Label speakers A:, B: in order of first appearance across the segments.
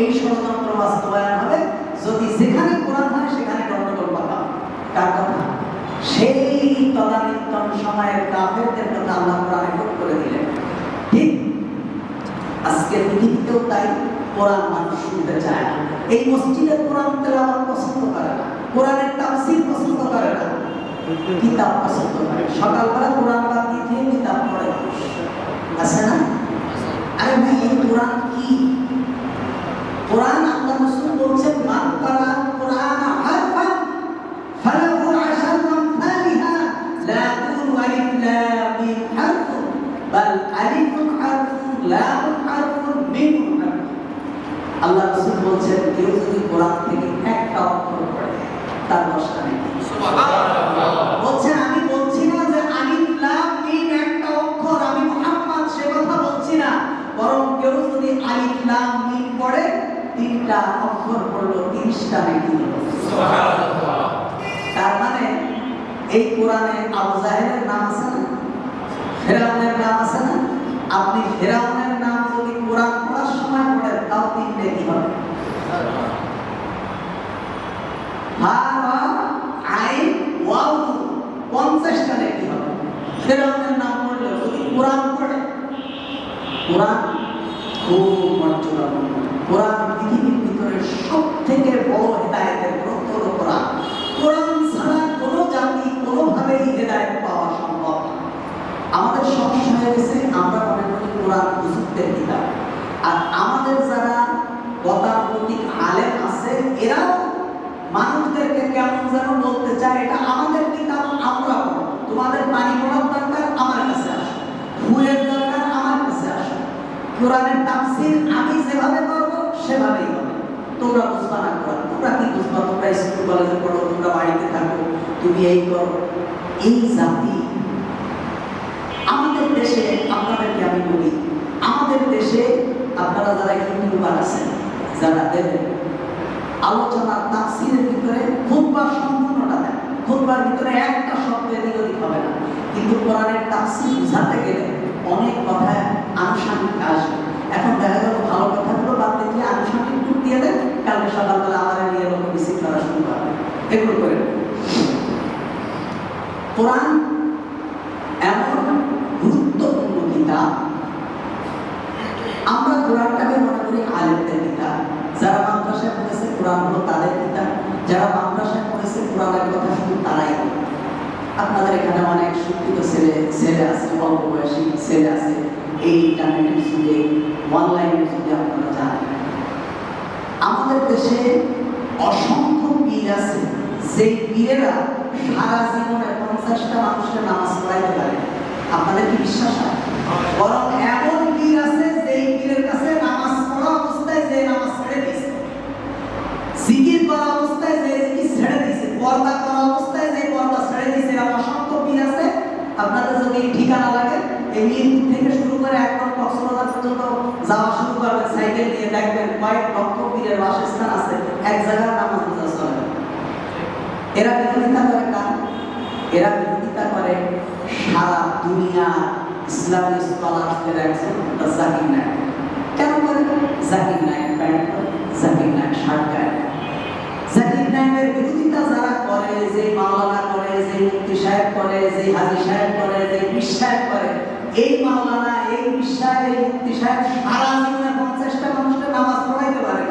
A: এই ষড়যন্ত্র বাস্তবায়ন হবে যদি যেখানে কোরআন হয় সেখানে গন্ডগোল পাবা। কার কথা? সেই তদানীন্তন সময়ের কাফেরদের কথা আল্লাহ কোরআনে কোট করে দিলেন। ঠিক আজকে পৃথিবীতেও তাই কোরআন মানুষ শুনতে চায় না। এই মসজিদে কোরআন তেলাওয়াত পছন্দ করে না, কোরআনের তাফসীর পছন্দ করে না, কিতাব পছন্দ করে। সকালবেলা কোরআন বাদ দিয়ে কিতাব পড়ে আছে না? আরে ভাই এই কোরআন কি? কোরআন আল্লাহ রাসূল বলছেন মান কারা কোরআন হারফান ফালাহু আশারু আমসালিহা লা তাকুনু আলিফ লাম মিম হারফুন বাল আলিফুন হারফুন লামুন হারফুন মিমুন হারফুন। আল্লাহ রাসূল বলছেন কেউ যদি কোরআন থেকে একটা অক্ষর পড়ে তার 10টা নেকি। সুবহানাল্লাহ। বলছেন আমি বলছি না যে আলিফ লাম মিম একটা অক্ষর, আমি মুহাম্মদ সে কথা বলছি না, বরং কেউ যদি আলিফ লাম মিম পড়ে 3টা অক্ষর পড়লো 30টা নেকি হলো। সুবহানাল্লাহ। তার মানে এই কোরআনে আবু জাহেলের নাম আছে না, ফেরাউনের নাম আছে না? আপনি ফেরাউনের নাম যদি কোরআন পড়ার সময় পড়েন তাও 3 নেকি হবে। হা ওয়া আইন ওয়াও 50টা নেকি হবে। ফেরাউনের নাম পড়লে যদি কোরআন পড়ে, কোরআন খুব মর্যাদাপূর্ণ। কোরআন পৃথিবীর ভিতরে সবথেকে বড় হেদায়েতের গ্রন্থ হলো কোরআন। কোরআন ছাড়া কোনো জাতি কোনোভাবেই হেদায়েত পাওয়া সম্ভব না। আমাদের সমস্যা হয়ে গেছে আমরা মনে করি কোরআন বুঝতে কিতাব, আর আমাদের যারা গতানুগতিক আলেম আছে এরাও মানুষদেরকে কেমন যেন বলতে চায় এটা আমাদের কিতাব, আমরা পড়ো। তোমাদের পানি পড়ার দরকার আমার কাছে আসো, ফুলের দরকার আমার কাছে আসো, কোরআনের তাফসীর আমি যেভাবে করব সেভাবেই হবে। তোমরা বুঝবা না কোরআন, তোমরা কি বুঝবা? তোমরা স্কুল কলেজে পড়ো, তোমরা বাড়িতে থাকো, তুমি এই করো। এই জাতি আমাদের দেশে, আপনাদেরকে আমি বলি, আমাদের দেশে আপনারা যারা ইউটিউবার আছেন, যারা দেবেন আলোচনা তাফসীরের ভিতরে খুতবা সম্পূর্ণটা দেন, খুতবার ভিতরে একটা শব্দ এদিক ওদিক হবে না, কিন্তু কোরআনের তাফসীর বুঝাতে গেলে অনেক কথা আনুষঙ্গিক আসবে। এখন দেখা গেল ভালো কথাগুলো বাদ দিয়ে আনুষঙ্গিক টুক দিয়ে দেন, কালকে সকালবেলা আমার নিয়ে লোক মিছিল করা শুরু করবে। এগুলো করে কোরআন এমন গুরুত্বপূর্ণ কিতাব, আমরা কোরআনটাকে মনে করি আলেমদের কিতাব। যারা মাদ্রাসায় পড়েছে কোরআন হলো তাদের কিতাব, যারা মাদ্রাসায় পড়েছে কোরআনের কথা শুধু তারাই বলে। আপনাদের এখানে অনেক শিক্ষিত ছেলে আছে, অল্প বয়সী ছেলে আছে, এই ইন্টারনেটের যুগে অনলাইনের যুগে আপনারা জানেন। আমাদের দেশে অসংখ্য পীর আছে, সেই পীরেরা সারা জীবনে 50টা মানুষের নামাজ পড়াইতে পারে। আপনাদের কি বিশ্বাস হয়? বরং এমন পীর আছে যেই পীরের কাছে নামাজ পড়া অবস্থায় যে নামাজ ছেড়ে দিয়েছে, জিকির করা অবস্থায় যে জিকির ছেড়ে দিয়েছে, পর্দা করা অবস্থায় যে পর্দা ছেড়ে দিয়েছে, এরকম অসংখ্য পীর আছে। আপনাদের যদি ঠিকানা লাগে এই মিরপুর থেকে শুরু করে একদম কক্সবাজার পর্যন্ত যাওয়া শুরু করবেন সাইকেল নিয়ে, দেখবেন কয়েক লক্ষ পীরের বাসস্থান আছে, এক জায়গায় নামাজ পড়া চলে। এরা বিরোধিতা করে কার? এরা বিরোধিতা করে সারা দুনিয়া ইসলামিক স্কলারদের একজন জাকির নায়েক। কেন করে? জাকির নায়েক প্যান্ট পরে, জাকির নায়েক শার্ট গায়ে। জাকির নায়েকের বিরোধিতা যারা করে, যে মাওলানা করে, যে মুফতি সাহেব করে, যে হাজী সাহেব করে, যে পীর সাহেব করে, এই মাওলানা, এই পীর সাহেব, এই মুফতি সাহেব সারা জীবনে 50টা মানুষকে নামাজ পড়াইতে পারে,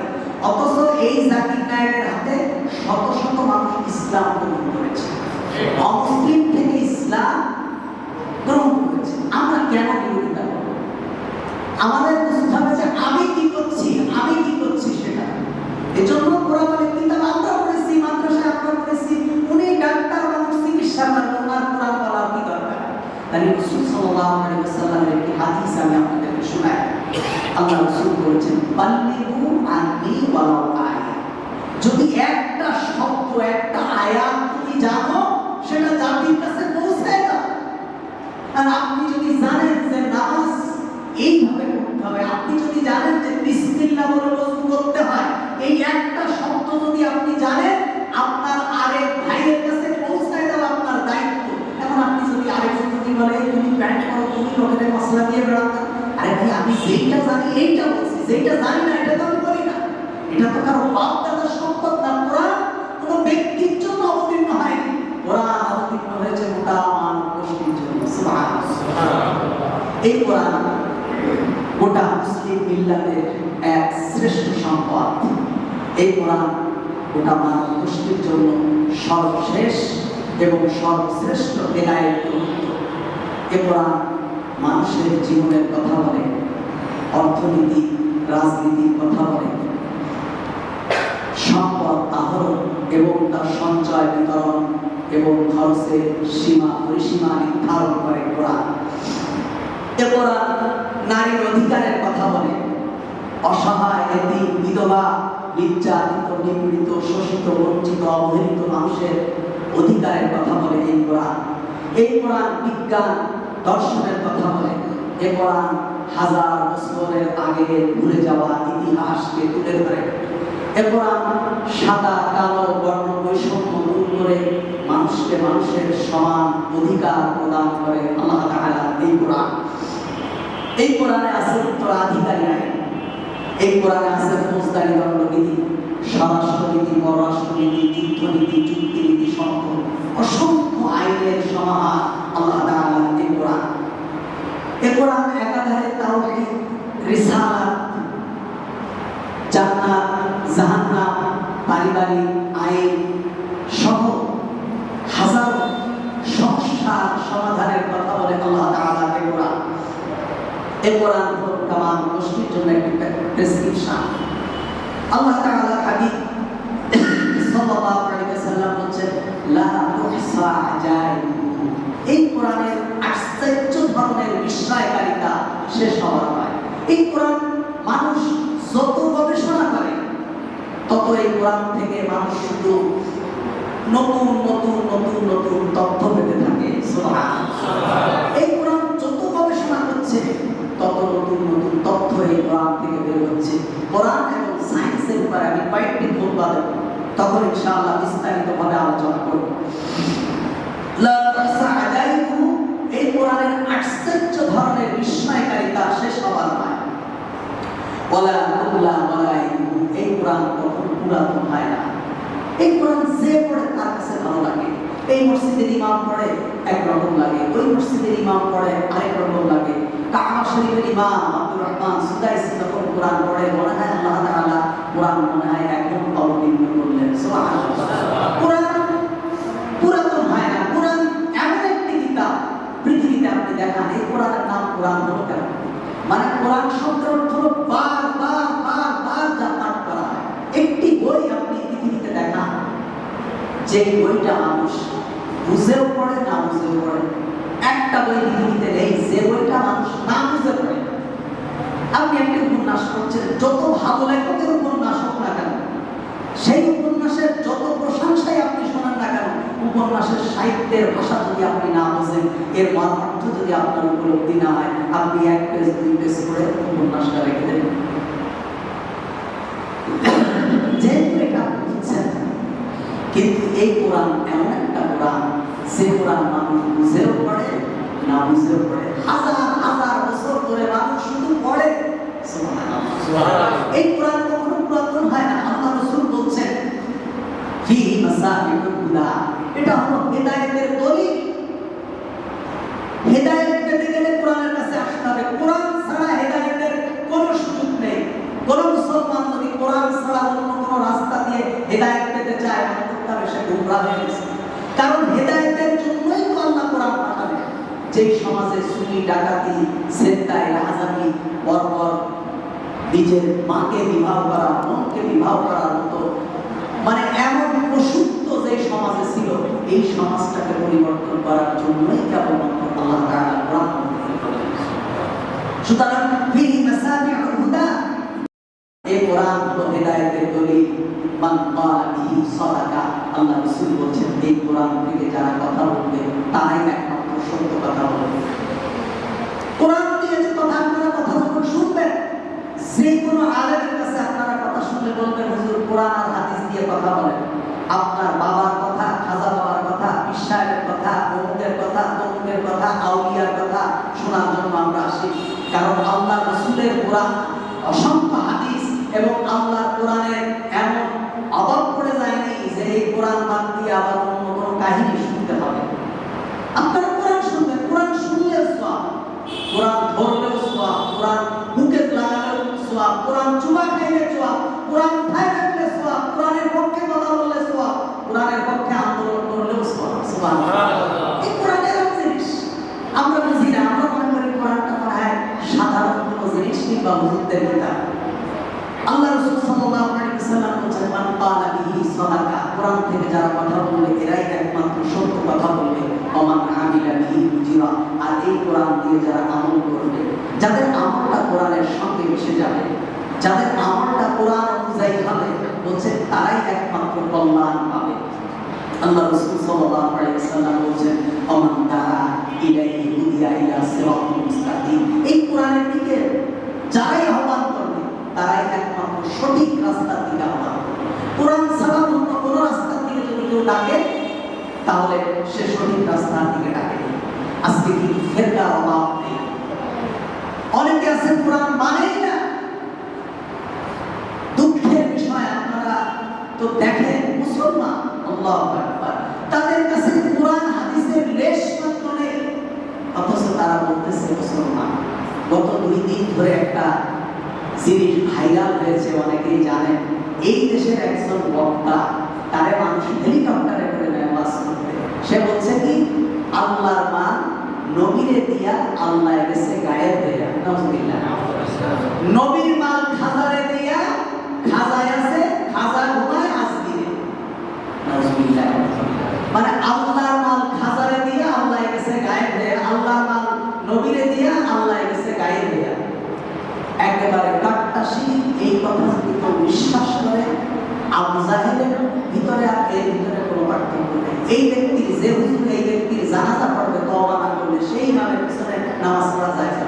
A: অথচ এই জাকির নায়েকের হাতে শত শত মানুষ ইসলাম গ্রহণ করেছে, অমুসলিম থেকে ইসলাম গ্রহণ করেছে। আমরা কেন বিরোধিতা করব? আমাদের বুঝতে হবে যে আমি কি করছি, আমি কি করছি সেটা। এজন্য কোরআনের কিতাব আমরা পড়েছি, মাদ্রাসায় আমরা পড়েছি, উনি ডাক্তার মানুষ, চিকিৎসা করেন, ওনার কোরআন বলার কি দরকার? তাই রাসূল সাল্লাল্লাহু আলাইহি ওয়াসাল্লামের একটি হাদিস আমি আপনাদেরকে শোনাই। আল্লাহ রাসূল বলেছেন, বাল্লিগু আন্নী ওয়ালাউ আয়া। যদি একটা শব্দ, একটা আয়াত তুমি জানো, সেটা জাতির কাছে পৌঁছায় দাও। আর আপনি যদি জানেন যে নামাজ এইভাবে করতে হবে, আপনি যদি জানেন যে বিসমিল্লাহ বলে ওযু করতে হয়, এই একটা শব্দ যদি আপনি জানেন, আপনার আরেক ভাইয়ের কাছে পৌঁছায় দাও আপনার দায়িত্ব। এখন আপনি যদি আরেকজন যদি বলে তুমি প্যান্ট পরো, তুমি লোকের মশলা দিয়ে বেড়াতে, আরে ভাই আমি যেইটা জানি এইটা বলছি, যেইটা জানি না এটা তো আমি বলি না। এটা তো কারো বাপ দাদার সম্পদ না। কোরআন কোনো ব্যক্তির জন্য অবতীর্ণ হয়নি, কোরআন অবতীর্ণ হয়েছে গোটা মানব গোষ্ঠীর জন্য। সুবহানাল্লাহ। এই কোরআন গোটা মুসলিম মিল্লাতের এক শ্রেষ্ঠ সম্পদ। এই কোরআন গোটা মানব গোষ্ঠীর জন্য সর্বশেষ এবং সর্বশ্রেষ্ঠ হেদায়েত গ্রন্থ। এই কোরআন মানুষের জীবনের কথা বলে, অর্থনীতি রাজনীতির কথা বলে, সম্পদ আহরণ এবং তার সঞ্চয় বিতরণ এবং খরচের সীমা পরিসীমা নির্ধারণ করে কোরআন। এ কোরআন নারীর অধিকারের কথা বলে, অসহায় এতিম বিধবা নির্যাতিত নিপীড়িত শোষিত বঞ্চিত অবহেলিত মানুষের অধিকারের কথা বলে এই কোরআন। এই কোরআন বিজ্ঞান দর্শনের কথা বলে। এ কোরআন হাজার বছরের আগে ভুলে যাওয়া ইতিহাসকে তুলে ধরে। এ কোরআন সাদা কালো বর্ণ বৈষম্য দূর করে মানুষকে মানুষের সমান অধিকার প্রদান করে আল্লাহ তাআলা। এই কোরআন, এই কোরআনে আছে উত্তরাধিকারী আইন, এই কোরআনে আছে ফৌজদারি দণ্ডনীতি, স্বরাষ্ট্রনীতি, পররাষ্ট্রনীতি, যুদ্ধনীতি, চুক্তিনীতি সহ অসংখ্য আইনের সমাহার আল্লাহ তাআলা এই কোরআন। এই কোরআন একাধারে তাওহীদ, রিসালাত, জান্নাত, জাহান্নাম, পারিবারিক আইন সহ হাজারো সমস্যার সমাধানের কথা বলে আল্লাহ তাআলা এই কোরআন। এই কোরআন তামাম গোষ্ঠীর জন্য একটা প্রেসক্রিপশন। আল্লাহ তাআলা হাবিব সাল্লাল্লাহু আলাইহি ওয়াসাল্লাম বলেন লা তুহসা আজাইবু। এই কোরআনের আশ্চর্য ধরনের বিস্ময়কারিতা শেষ হওয়ার নয়। এই কোরআন মানুষ যত গবেষণা করে তত এই কোরআন থেকে মানুষ শুধু নতুন নতুন নতুন নতুন তথ্য পেতে থাকে। সুবহানাল্লাহ। এই কোরআন যত গবেষণা করছে তত নতুন নতুন তথ্য এই কোরআন থেকে বের হচ্ছে। কোরআন এবং সায়েন্সের উপর আমি কয়েকটি খুতবা দেব, তখন ইনশাআল্লাহ বিস্তারিতভাবে আলোচনা করব। লা তুহসা আজাইবু, এই কোরআনের আশ্চর্য ধরনের বিস্ময়কারিতা শেষ হবার নয়। ওয়ালা তুবলা ওয়ালাইবু, এই কোরআন কখনো পুরাতন হয় না। এই কোরআন যে পড়ে তার কাছে ভালো লাগে। এই মসজিদের ইমাম পড়ে একরকম লাগে, ওই মসজিদের ইমাম পড়ে আরেক রকম লাগে। কাবা শরীফের ইমাম আব্দুর রহমান সুদাইসি যখন কোরআন পড়ে মনে হয় আল্লাহ তাআলা কোরআন মনে হয় এখন অবতীর্ণ করলেন। সুবহানাল্লাহ। কোরআন পুরাতন হয় না। কোরআন এমন একটি কিতাব, পৃথিবীতে আপনি দেখান এই কোরআনের নাম কোরআন হলো কেন? মানে কোরআন শব্দের অর্থ হলো বার যা পাঠ করা হয়। একটি বই আপনি পৃথিবীতে দেখান যে বইটা মানুষ বুঝেও পড়ে না বুঝেও পড়ে। একটা বই পৃথিবীতে নেই যে বইটা মানুষ না বুঝে পড়ে। আপনি একটি উপন্যাস পড়ছেন, যত ভালো লেখকের উপন্যাস হোক না কেন, সেই উপন্যাসের যত প্রশংসাই আপনি শোনান না কেন, উপন্যাসের সাহিত্যের ভাষা যদি আপনি না বোঝেন, এর মর্মার্থ যদি আপনার উপলব্ধি না হয়, আপনি এক পেজ দুই পেজ করে উপন্যাসটা রেখে দেবেন। যেহেতু এটা বুঝছেন, কিন্তু এই কোরআন এমন একটা কোরআন যে কোরআন মানুষ বুঝেও পড়ে না বুঝেও পড়ে। হাজার হাজার বছর ধরে মানুষ শুধু পড়ে। সুবহানাল্লাহ। এই কোরআন কখনো পুরাতন হয় না। আল্লাহ রাসূল বলছেন ফি মাসাবিকুল হুদা, এটা হলো হেদায়েতের দলিল। হেদায়েত পেতে গেলে কোরআনের কাছে আসতে হবে। কোরআন ছাড়া হেদায়েতের কোনো সুযোগ নেই। কোন মুসলমান যদি কোরআন ছাড়া অন্য কোনো রাস্তা দিয়ে হেদায়েত পেতে চায়, মনে করতে হবে সে গোমরাহ হয়ে গেছে। কারণ হেদায়েতের জন্যই তো আল্লাহ কোরআন পাঠালেন। যেই সমাজে চুরি ডাকাতি ছিনতাই রাহাজানি বর্বর নিজের মাকে বিবাহ করা বোনকে বিবাহ করার মতো মানে এমন প্রসূত যে সমাজে ছিল, এই সমাজটাকে পরিবর্তন করার জন্যই কেবলমাত্র আল্লাহ তাআলা কোরআন অবতীর্ণ করলেন। সুতরাং ফিহি মাসাবিউল হুদা, এই কোরআন হলো হেদায়েতের দলিল। মান ক্বালা বিহি সাদাকা, আল্লাহ রাসূল বলেন এই কোরআন থেকে যারা কথা বলবে তারাই একমাত্র সত্য কথা বলবে। কোরআন দিয়ে যে কথা আপনারা কথা যখন শুনবেন, যে কোনো আলেমের কাছে আপনারা কথা শুনলে বলবেন হুজুর কোরআন আর হাদিস দিয়ে কথা বলেন। আপনার বাবার কথা, খাজা বাবার কথা, ঈশ্বরের কথা, অমুকের কথা, তমুকের কথা, আউলিয়ার কথা শোনার জন্য আমরা আসি। কারণ আল্লাহ রাসূলের কোরআন, অসংখ্য হাদিস এবং আল্লাহর কোরআনের বা হুজুরদের কিতাব। আল্লাহ রাসূল সাল্লাল্লাহু আলাইহি ওয়াসাল্লাম বলেছেন, মান ক্বালা বিহি সাদাকা, কোরআন থেকে যারা কথা বলবে এরাই একমাত্র সত্য কথা বলবে। ওমান আমিলা বিহি উজিরা, আর এই কোরআন দিয়ে যারা আমল করবে, যাদের আমলটা কোরআনের সঙ্গে মিশে যাবে, যাদের আমলটা কোরআন অনুযায়ী হবে, বলছে তারাই একমাত্র কল্যাণ পাবে। আল্লাহ রাসূল সাল্লাল্লাহু আলাইহি ওয়াসাল্লাম বলেছেন, ওমান দাআ ইলাইহি হুদিয়া ইলা সিরাতিল মুস্তাকিম, এই কোরআনের দিকে যারাই আহ্বান করবে তারাই একমাত্র সঠিক রাস্তার দিকে আহ্বান করবে। কোরআন ছাড়া অন্য কোনো রাস্তার দিকে যদি কেউ ডাকে তাহলে সে সঠিক রাস্তার দিকে ডাকে। আজকে কিন্তু ফেরকার অভাব নেই, অনেকে আছেন কোরআন মানেই না। দুঃখের বিষয় আপনারা তো দেখেন মুসলমান, আল্লাহু আকবার, তাদের কাছে কোরআন হাদিসের লেশ মাত্র নেই, অথচ তারা বলতেছে মুসলমান। গত 2 দিন ধরে একটা জিনিস ভাইরাল হয়েছে, অনেকেই জানেন। এই দেশের একজন বক্তা, তারে মানুষ হেলিকপ্টারে করে নেয় ওয়াজ করতে। সে বলছে কি, আল্লাহর মান নবীরে দিয়া আল্লাহ গেছে গায়েব হয়ে। নাউজুবিল্লাহ। নবীর মাল খাজারে দিয়া খাজায় আছে, খাজা ঘুমায় আজমিরে। নাউজুবিল্লাহ। মানে আল্লাহর মাল খাজারে দিয়া আল্লাহ গেছে গায়েব হয়ে, আল্লাহর মাল নবীরে দিয়া আল্লাহ গেছে গায়েব হয়ে। একেবারে কাট্টাশি এই কথা যদি কেউ বিশ্বাস করে, আবু জাহেলের ভিতরে আর এর ভিতরে কোনো পার্থক্য নেই। এই ব্যক্তি যে হুজুর এই ব্যক্তির জানাজা পড়বে তওবা না করলে সেই ইমামের পিছনে নামাজ পড়া যায় না।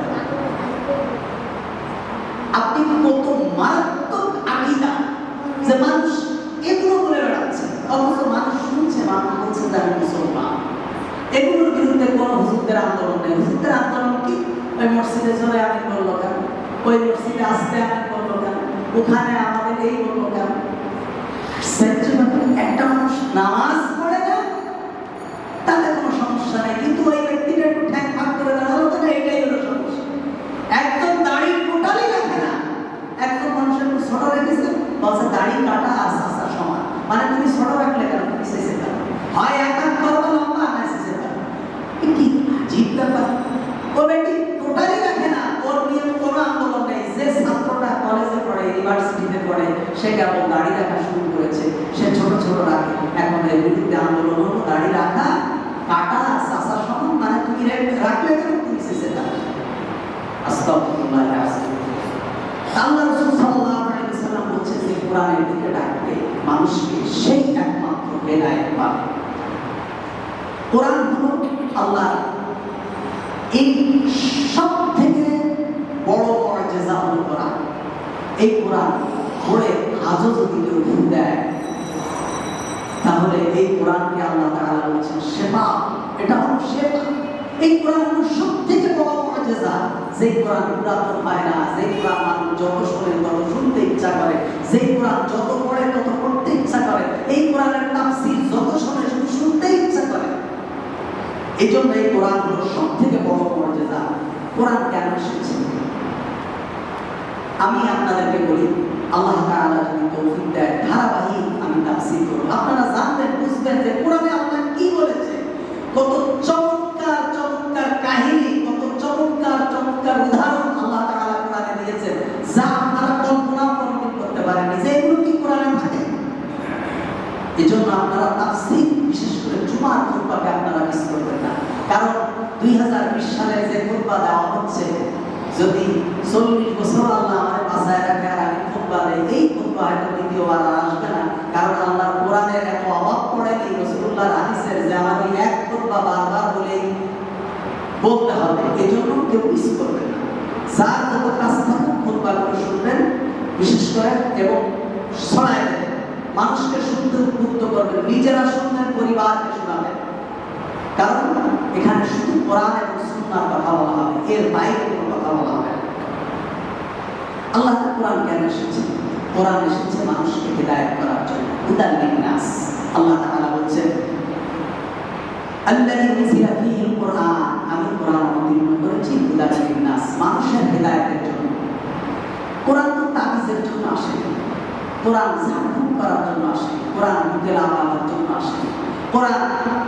A: আপনি কত মারাত্মক আকীদা যে মানুষ এগুলো বলে বেড়াচ্ছে, অথচ মানুষ শুনছে, মানুষ বলছে যে আমি মুসলমান। এগুলোর বিরুদ্ধে কোনো হুজুরদের আন্দোলন নেই। হুজুরদের আন্দোলন কি? ওই মসজিদে চলে আমি বললো কেন, ওই মসজিদে আসতে আমি বললো কেন, ওখানে আমাদের এই বললো কেন। একটা মানুষ নামাজ পড়ে না তাতে কোনো সমস্যা নেই, কিন্তু ওই ব্যক্তিটা একটু ঠ্যাং ফাঁক করে দাঁড়ালো তো না, এটাই হলো সমস্যা। একদম দাড়ি টোটালি রাখে না, একদম মানুষের একটু ছোট রেখেছে, বলছে দাড়ি কাটা আসা সমান। মানে তুমি ছোট রাখলে কেন, তুমি শেষে যাও, হয় এক হাত করবো লম্বা, না শেষে যাও। কি আজীব ব্যাপার। ও ব্যক্তি টোটালি রাখে না, ওর নিয়ে কোনো আন্দোলন নেই। যে ছাত্রটা কলেজে পড়ে, ইউনিভার্সিটিতে পড়ে, সে কেবল দাড়ি রাখা শুরু করেছে, সে ছোট ছোট রাখে। এখন এর বিরুদ্ধে আন্দোলন হলো দাড়ি রাখা কাটা সাসা সমান। মানে তুমি রাখলে কেন, তুমি শেষে যাও। আস্তাগফিরুল্লাহ। আল্লাহ রাসূল সাল্লাল্লাহু আলাইহি ওয়াসাল্লাম বলেছেন যে কোরআনের দিকে ডাকবে মানুষকে, সেই একমাত্র হেদায়েত পাবে। কোরআন হলো আল্লাহ এই সব থেকে বড় মুআজিজা হলো কোরআন। এই কোরআন পড়ে আজও যদি কেউ ভুল দেয় তাহলে এই কোরআনকে আল্লাহ তাআলা বলেছেন শিফা, এটা হলো শিফা। এই কোরআন হলো সব থেকে বড় মুআজিজা। যে কোরআন পুরাতন হয় না, যে কোরআন মানুষ যত শোনে তত শুনতে ইচ্ছা করে, যে কোরআন যত পড়ে তত পড়তে ইচ্ছা করে, এই কোরআনের তাফসীর যত শোনে শুধু শুনতে ইচ্ছা করে। এই জন্য এই কোরআন হলো সব থেকে বড় মুআজিজা। কোরআন কেন এসেছে আমি আপনাদেরকে বলি, আল্লাহ তাআলা যদি তৌফিক দেয় ধারাবাহিক আমি তাফসীর করব, আপনারা জানবেন, বুঝবেন যে কোরআনে আল্লাহ কি বলেছে। কত চমৎকার চমৎকার কাহিনী, কত চমৎকার চমৎকার উদাহরণ আল্লাহ তাআলা কোরআনে দিয়েছেন, যা আপনারা কল্পনা করতে পারেননি যে এগুলো কি কোরআনে থাকে। এজন্য আপনারা তাফসীর, বিশেষ করে জুমার খুতবাকে আপনারা মিস করবেন না। কারণ 2020 সালে যে খুতবা দেওয়া হচ্ছে, যদি 40 বছর আল্লাহ আমাদের বাঁচায় রাখে আর আমি খুতবা দেই, এই খুতবা হয়তো দ্বিতীয়বার আসবে না। কারণ আল্লাহর কোরআনের এত অভাব পড়েনি, রাসূলুল্লাহর হাদিসের, যে আমার ওই এক খুতবা বারবার বলেই বলতে হবে। এজন্য কেউ মিস করবে না। যার যত কাজ থাকে খুতবাগুলো শুনবেন বিশেষ করে, এবং শোনায় দেবেন, মানুষকে শুনতে উদ্বুদ্ধ করবেন, নিজেরা শুনবেন, পরিবারকে শোনাবেন। কারণ এখানে শুধু কোরআন এবং সুন্নাহর কথা বলা হবে, এর বাইরে কোনো কথা বলা হবে না। আল্লাহ কোরআন কেন এসেছে? কোরআন এসেছে মানুষকে হিদায়াত করার জন্য, হুদাল লিন-নাস। আল্লাহ তাআলা বলেন, আল্লাযী উনজিলা ফীহিল কুরআন, আমি কোরআন অবতীর্ণ করেছি হুদাল লিন-নাস, মানুষের হিদায়াতের জন্য। কোরআন তো তাবিজের জন্য আসে, কোরআন ঝাড়ফুঁক করার জন্য আসে, কোরআন তেলাওয়াতের জন্য আসে,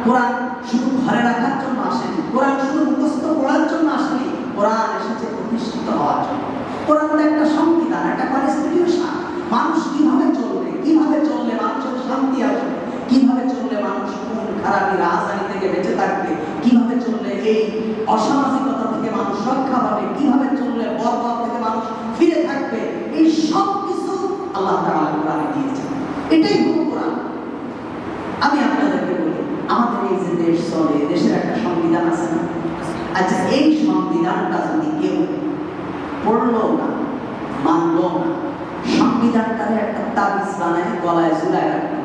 A: কোরআন শুধু ঘরে রাখার জন্য আসেনি, কোরআন শুধু মুখস্থ পড়ার জন্য আসেনি, কোরআন এসেছে প্রতিষ্ঠিত হওয়ার জন্য। কোরআন এই অসামাজিকতা থেকে মানুষ রক্ষা পাবে, কিভাবে চললে বরবাদ থেকে মানুষ ফিরে থাকবে, এই সব কিছু আল্লাহ তাআলা কোরআনে দিয়েছেন। এটাই হলো কোরআন। আমি আপনাদেরকে বলি, আমাদের এই যে দেশ চলে, দেশের একটা সংবিধান আছে না? আচ্ছা, এই সংবিধানটা যদি কেউ পড়লো না, মানলো না, সংবিধানটারে একটা তাবিজ বানায় গলায় ঝুলায় রাখলো,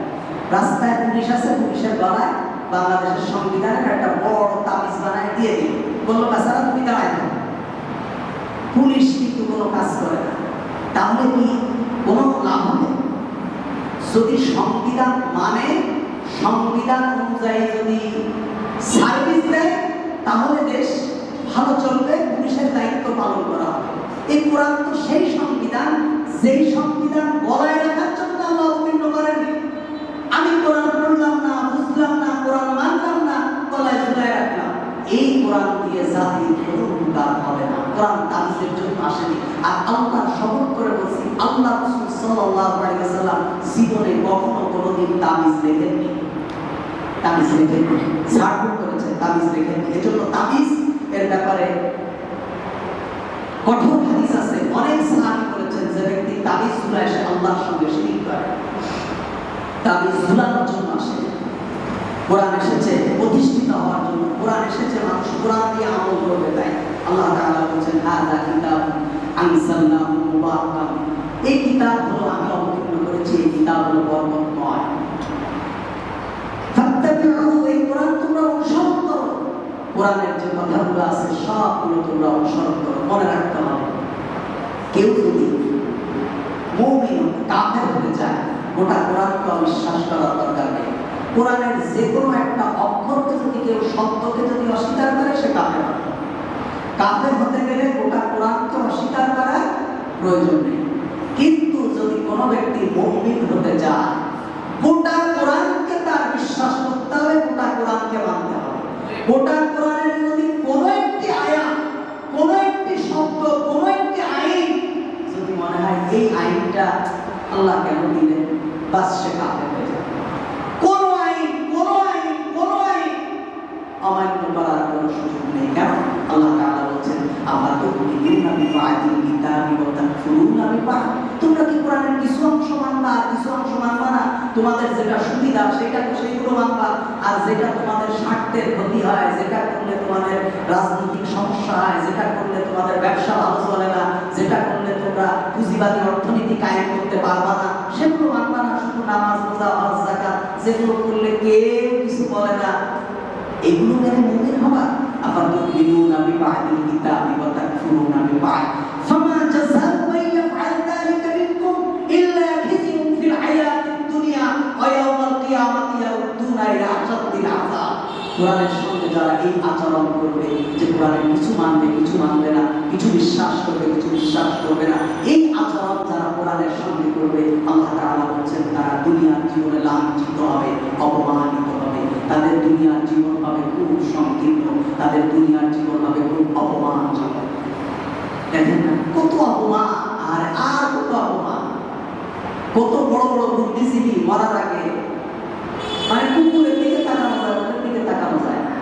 A: রাস্তায় পুলিশ আছে, পুলিশের গলায় বাংলাদেশের সংবিধানের একটা বড় তাবিজ বানায় দিয়ে দিল, বললো বাচ্চারা তুমি দাঁড়ায় থাকো। পুলিশ কিন্তু কোনো কাজ করে না, তাহলে কি কোনো লাভ হবে? যদি সংবিধান মানে সংবিধান অনুযায়ী যদি সার্ভিস দেয়, তাহলে দেশ ভালো চলবে, পুলিশের দায়িত্ব পালন করা হবে। এই কোরআন তো সেই সংবিধান, যেই সংবিধান গলায় রাখার জন্য আল্লাহ অবতীর্ণ করেননি। আমি কোরআন পড়লাম না, বুঝলাম না, কোরআন মানলাম না, গলায় ঝুলায় রাখলাম, এই কোরআন দিয়ে জাতির কোনো উপকার হবে না। কোরআন তাবিজের জন্য আসেনি। আর আল্লাহ শপথ করে বলছি, আল্লাহ রাসূল সাল্লাল্লাহু আলাইহি ওয়াসাল্লাম জীবনে কখনো কোনোদিন তাবিজ লেখেননি। তাবিজ লেখেননি, ঝাড়ফুঁক করেছেন, তাবিজ লেখেননি। এজন্য তাবিজ এর ব্যাপারে কঠোর হাদিস আছে। অনেক সাহাবী বলেছেন যে ব্যক্তি তাবিজ ঝুলায় সে আল্লাহর সঙ্গে শিরক করে। তাবিজ ঝুলানোর জন্য আসে, কোরআন এসেছে প্রতিষ্ঠিত হওয়ার জন্য, কোরআন এসেছে মানুষ কোরআন দিয়ে আমল করবে। তাই আল্লাহ তাআলা বলেছেন, হাযা কিতাবুন আনজালনাহু মুবারাকান, এই কিতাব হলো আমি অবতীর্ণ করেছি, এই কিতাব হলো বরকতময়। ফাত্তাবিউহু, এই কোরআন তোমরা অনুসরণ করো। কোরআনের যে কথাগুলো আছে সবগুলো তোমরা অনুসরণ করো। মনে রাখতে হবে, কেউ যদি মুমিন কাফের হতে চায়, গোটা কোরআনকে অবিশ্বাস করার দরকার নেই। কোরআনের যে কোনো একটা অক্ষরকে যদি কেউ, শব্দকে যদি অস্বীকার করে, সে কাফের হবে। কাফের হতে গেলে গোটা কোরআনকে অস্বীকার করার প্রয়োজন নেই। কিন্তু যদি কোনো ব্যক্তি মুমিন হতে চায়, গোটা কোরআনকে তার বিশ্বাস করতে হবে, গোটা কোরআনকে মানতে হবে। গোটা কোরআনের যদি কোনো একটি আয়াত, কোনো একটি শব্দ, কোনো একটি আইন যদি মনে হয় এই আইনটা আল্লাহ কেন দিলেন, বাস সে কাফের হয়ে যাবে। কোনো আইন অমান্য করার কোনো সুযোগ নেই। কেন? আল্লাহ তাআলা বলেছেন, আফাতুমিনুনা বিবাদিল কিতাবি ওয়া তাকফুরুনা বিবাদ, তোমরা কি কোরআনের কিছু অংশ মানবা আর কিছু অংশ মানবা না? তোমাদের যেটা সুবিধা সেটা তো সেইগুলো মানবা, আর যেটা তোমাদের স্বার্থের ক্ষতি হয়, যেটা করলে তোমাদের রাজনৈতিক সমস্যা হয়, যেটা করলে তোমাদের ব্যবসা ভালো চলে না, যেটা করলে তোমরা পুঁজিবাদী অর্থনীতি কায়েম করতে পারবা না, সেগুলো মানবা না। শুধু নামাজ, রোজা, হজ, যাকাত যেগুলো করলে কেউ কিছু বলে না, এগুলো মেনে মুমিন হবা। আফাতুমিনুনা বিবাদিল কিতাবি ওয়া তাকফুরুনা বিবাদ, ফামা জাযাউ মান ইয়াফআল যালিকা মিনকুম ইল্লা খিজিউন ফিল হায়াতিদ দুনিয়া ওয়া ইয়াওমাল কিয়ামাতি ইয়ারুদ্দুনা ইলা আশাদ্দিল আযাব। কোরআনের সঙ্গে যারা এই আচরণ করবে, যে কোরআনের কিছু মানবে, কিছু মানবে না, কিছু বিশ্বাস করবে, কিছু বিশ্বাস করবে না, এই আচরণ যারা কোরআনের সঙ্গে করবে, আল্লাহ তাআলা বলেছেন তারা দুনিয়ার জীবনে লাঞ্ছিত হবে, অপমানিত হবে। তাদের দুনিয়ার জীবন হবে খুব সংকীর্ণ, তাদের দুনিয়ার জীবন হবে খুব অপমানজনক। দেখেন না কত অপমান, আর কত অপমান। কত বড় বড় বুদ্ধিজীবী মরার আগে মানে কুকুরের দিকে তাকানো যায়, ওদের দিকে তাকানো যায় না,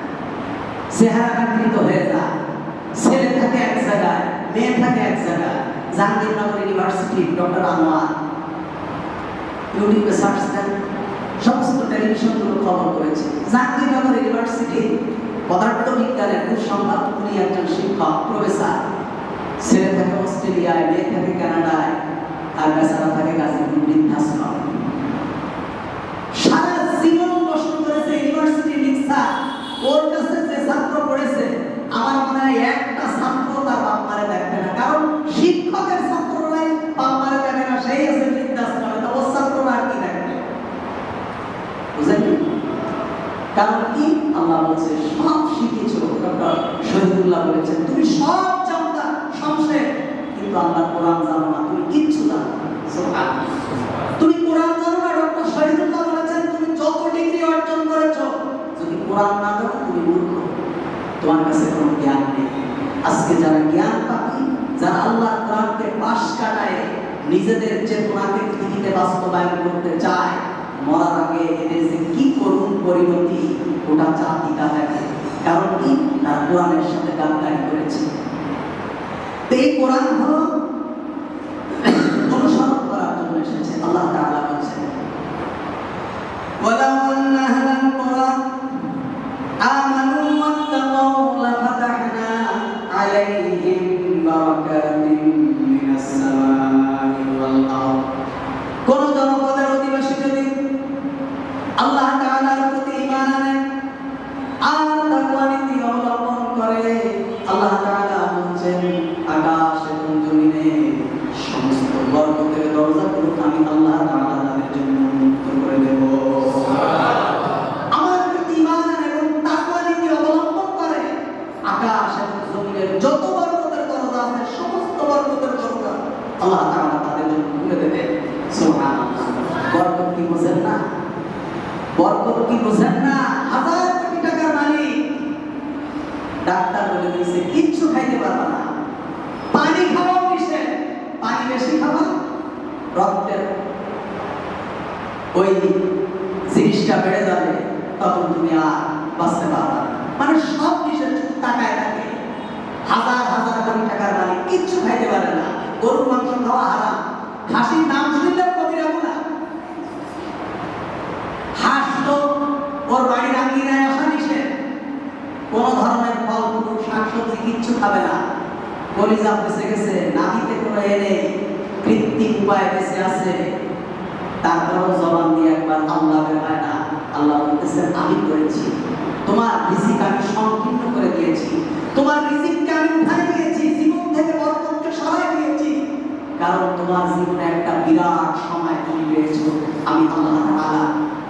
A: চেহারা বিকৃত হয়ে যায়। ছেলে থাকে এক জায়গায়, মেয়ে থাকে এক জায়গায়। জাহাঙ্গীরনগর ইউনিভার্সিটি ডক্টর আনোয়ার, ইউটিউবে সার্চ দেন, সমস্ত টেলিভিশনগুলো খবর করেছে। জাহাঙ্গীরনগর ইউনিভার্সিটি পদার্থবিজ্ঞানের খুব সম্ভব উনি একজন শিক্ষক, প্রফেসর। ছেলে থাকে অস্ট্রেলিয়ায়, মেয়ে থাকে কানাডায়, আর বেচারা থাকে গাজীপুর বৃদ্ধাশ্রম। সারা জীবন কষ্ট করেছে, ইউনিভার্সিটি লিখছে। ওর কাছে যে ছাত্র পড়েছে, আমার মনে হয় একটা ছাত্র তার বাপ মারে দেখবে না, কারণ শিক্ষকের ছাত্ররাই বাপ মারে দেখে না, সেই আছে বৃদ্ধাশ্রমে, তো ওর ছাত্ররা আর কি দেখবে? বুঝলেন? কারণ কি? আল্লাহ বলছে সব শিখেছো। ডক্টর শহীদুল্লাহ বলেছেন তুমি সব জানতা সংক্ষেপ, কিন্তু আল্লাহ কোরআন জানো না, তুমি কিচ্ছু জানো না। সুবহানাল্লাহ, তুমি কোরআন জানো না। ডক্টর শহীদুল্লাহ বলেছেন তুমি যত ডিগ্রি অর্জন করেছো, যদি কোরআন না জানো তুমি মূর্খ, তোমার কাছে কোনো জ্ঞান নেই। আজকে যারা জ্ঞান পাপী, যারা আল্লাহর কোরআনকে পাশ কাটায় নিজেদের চেতনাকে পৃথিবীতে বাস্তবায়ন করতে চায়, মরার আগে এদের যে কি করুণ পরিণতি ওটা জাতিটা দেখে। কারণ কি? তারা কোরআনের সাথে গাদ্দারি করেছে। তো এই কোরআন হলো অনুসরণ করার জন্য এসেছে। আল্লাহ তাআলা বলেছেন, ওয়ালাউ আন্না আহলাল কুরআ আমানু ওয়াত্তাকাউ লাফাতাহনা আলাইহিম বারাকাতিন মিনাস সামাই ওয়াল আরদ। কোন জনপদের অধিবাসী যদি আল্লাহ তাআলার প্রতি ঈমান আনে আর তাকওয়া নীতি অবলম্বন করে, আল্লাহ তাআলা বলেন আকাশ এবং জমিনে সমস্ত বরকতের দরজাগুলো আমি আল্লাহ তাআলা তাদের জন্য উন্মুক্ত করে দেব। আমার প্রতি ঈমান আনে এবং তাকওয়া নীতি অবলম্বন করে, আকাশ এবং জমিনের যত বরকতের দরজা আছে সমস্ত বরকতের দরজা আল্লাহ তাআলা তাদের জন্য খুলে দেবে। সুবহানাল্লাহ। বরকত কি বুঝেন না? বরকত কি বুঝেন না? হাজার কোটি টাকার মালিক ডাক্তার বলে দিয়েছে কিচ্ছু খাইতে পারবে না, পানি খাওয়া কিসে, পানি বেশি খাওয়া রক্তের ওই জিনিসটা বেড়ে যাবে, তখন তুমি আর বাঁচতে পারবে না। মানে সব বিষয় টাকায় থাকে। হাজার হাজার কোটি টাকার মালিক কিচ্ছু খাইতে পারে না। গরুর মাংস খাওয়া হারাম, হাসির নাম শুনলেও কবিরা গুনাহ। হাঁস তো ওর বাড়ির আঙিনায় আসা নিষেধ। কোন ধরনের ফল ফুল শাকসবজি কিচ্ছু খাবে না। কলিজা বেঁচে গেছে, নাভিতে কোনো এনে কৃত্রিম উপায় বেঁচে আছে, তারপরও জবান দিয়ে একবার আল্লাহ বের না। আল্লাহ বলতেছেন আমি করেছি, তোমার রিজিক আমি সংকীর্ণ করে দিয়েছি, তোমার রিজিককে আমি উঠাই দিয়েছি, জীবন থেকে বরকতকে সরাই দিয়েছি। কারণ তোমার জীবনে একটা বিরাট সময় তুমি পেয়েছো, আমি আল্লাহ তাআলা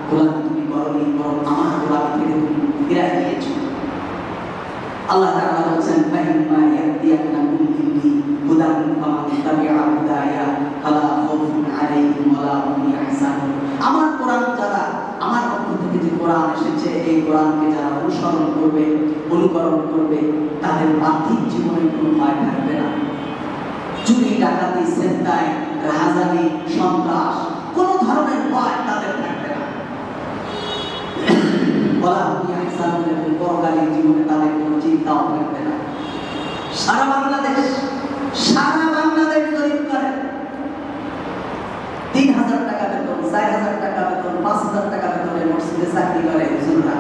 A: গোলামি তুমি করনি, বরং আমার গোলামি থেকে তুমি ফিরাই দিয়েছো। আল্লাহ তাআলা বলেন ফাইম্মা ইয়াতিয়াকুম মিন্নি হুদান ফামান তাবিআ হুদায়া ফালা খাউফুন আলাইহিম ওয়ালা হুম ইয়াহজানুন। আমার কোরআন যারা, আমার পক্ষ থেকে যে কোরআন এসেছে, এই কোরআনকে যারা অনুসরণ করবে, অনুকরণ করবে, তাদের পার্থিব জীবনে কোনো ভয় থাকবে না। চুরি ডাকাতি ছিনতাই রাহাজানি সন্ত্রাস কোন ধরনের ভয় তাদের থাকবে না। ওয়ালা হুম ইয়াহজানুন, এবং পরকালীন জীবনে তাদের কোনো চিন্তাও থাকবে না। সারা বাংলাদেশ জরিপ করে ৩,০০০ টাকা বেতন, ৪,০০০ টাকা বেতন, ৫,০০০ টাকা বেতনে মসজিদে চাকরি করে হুজুররা।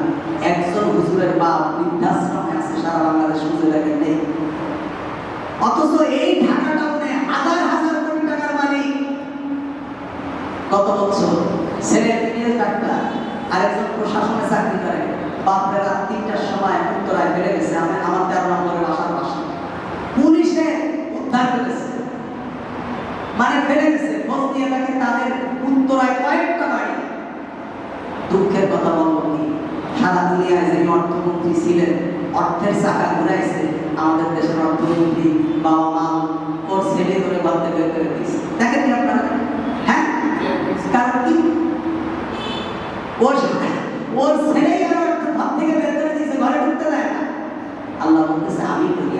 A: একজন হুজুরের বাপ বৃদ্ধাশ্রমে আছে, সারা বাংলাদেশ হুজুরের নেই। অথচ এই ঢাকা টাউনে হাজার হাজার কোটি টাকার মালিক কত বছর ছেলে মেয়ে ডাক্তার, আরেকজন প্রশাসনে চাকরি করে। বাপরে রাত ৩টার সময় উত্তরায় ফেলে গেছে, আমার ১৩ নম্বরের বাসার পাশে, পুলিশে উদ্ধার করেছে, মানে ফেলে গেছে। খোঁজ নিয়ে দেখে তাদের উত্তরায় কয়েকটা বাড়ি। দুঃখের কথা বলবো কি, সারা দুনিয়ায় যে অর্থমন্ত্রী ছিলেন, অর্থের চাকা ঘুরাইছে, আমাদের দেশের অর্থমন্ত্রী বাবা মা ওর ছেলে ধরে বাড়তে বের করে দিয়েছে। দেখেন কি আপনারা? হ্যাঁ, কারণ কি ওর ছেলেই ঘর থেকে বের করে দিয়েছে, ঘরে ঢুকতে দেয় না। আল্লাহ বলতেছে আমি করি,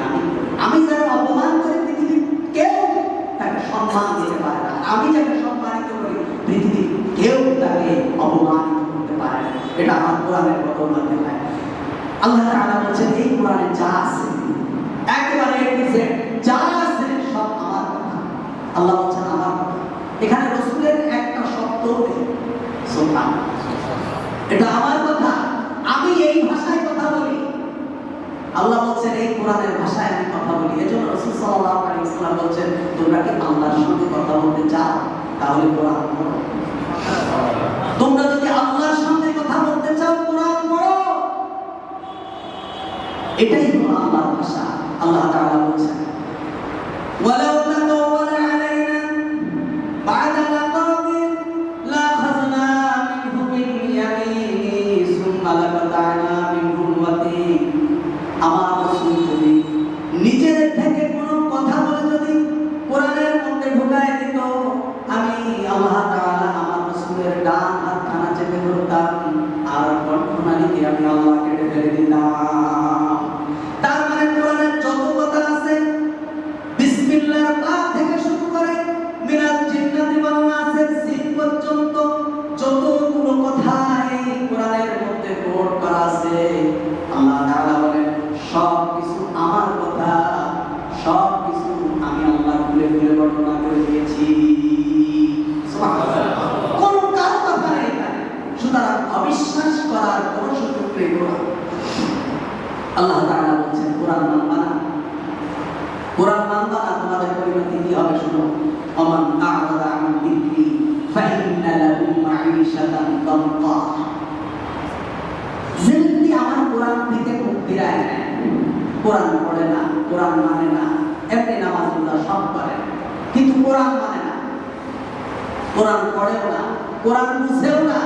A: আমি যারা অপমান করে পৃথিবীর কেউ তাকে সম্মান দিতে পারে না। আমি যাকে সম্মানিত করি পৃথিবীর কেউ তাকে অপমানিত করতে পারে না। এটা আমার কোরআনের বর্ণনাতে হয়। আল্লাহ তাআলা বলেন এই কোরআনে যা আছে একেবারে যা আছে সব আমার কথা। আল্লাহ বলেন আমার কথা। এখানে রাসূলের একটা শব্দও নেই। সুবহানাল্লাহ, এটা আমার কথা, আমি এই ভাষায় কথা বলি। আল্লাহ বলেন এই কোরআনের ভাষায় আমি কথা বলি। এজন্য রাসূল সাল্লাল্লাহু আলাইহি ওয়াসাল্লাম বলেন তোমরা কি আল্লাহর সঙ্গে কথা বলতে চাও তাহলে কোরআন পড়ো। তোমরা যদি আল্লাহর সঙ্গে কথা বলতে চাও কোরআন পড়ো। এটাই হলো আল্লাহর ভাষা। আল্লাহ তাআলা বলেন ওয়ালাউ তাকাওয়ালা আলাইনা বা'দা লাকাবিন লা খাযনা মিনহু বিল ইয়ামিনি সুম্মা লাকাতা'না মিনহু ওয়াতিন। আমার রাসূল যদি নিজের থেকে কোনো কথা বলে যদি কোরআনের মধ্যে ঢুকায় দিত, আমি আল্লাহ তাআলা আমার রাসূলের ডান হাত খানা চেপে ধরতাম আর কণ্ঠনালীকে আমি আল্লাহ কেটে ফেলে দিতাম। তার মানে কোরআনের যত কথা আছে বিসমিল্লাহ পা থেকে শুরু করে মিনাল জিন্নাতি ওয়ান নাসের সিন পর্যন্ত যতগুলো কথা এই কোরআনের মধ্যে কোট করা আছে, আল্লাহ তাআলা বলেন সব কিছু আমার কথা, সব কিছু আমি আল্লাহ খুলে খুলে বর্ণনা করে দিয়েছি। কোন কারো কথা নেই এখানে, সুতরাং অবিশ্বাস করার কোন সুযোগ নেই। আল্লাহ তাআলা বলছেন কোরআন মানবা না, কোরআন মানবা না, তোমাদের পরিণতি কি হবে শুনো। আমান আ'রাদা আন যিকরি ফাইন্না লাহু মাঈশাতান দানকা। যে ব্যক্তি আমার কোরআন থেকে মুখ ফিরায় নেয়, কোরআন পড়ে না, কোরআন মানে না, এমনি নামাজগুলো সব করে কিন্তু কোরআন মানে না, কোরআন পড়েও না, কোরআন বুঝেও না,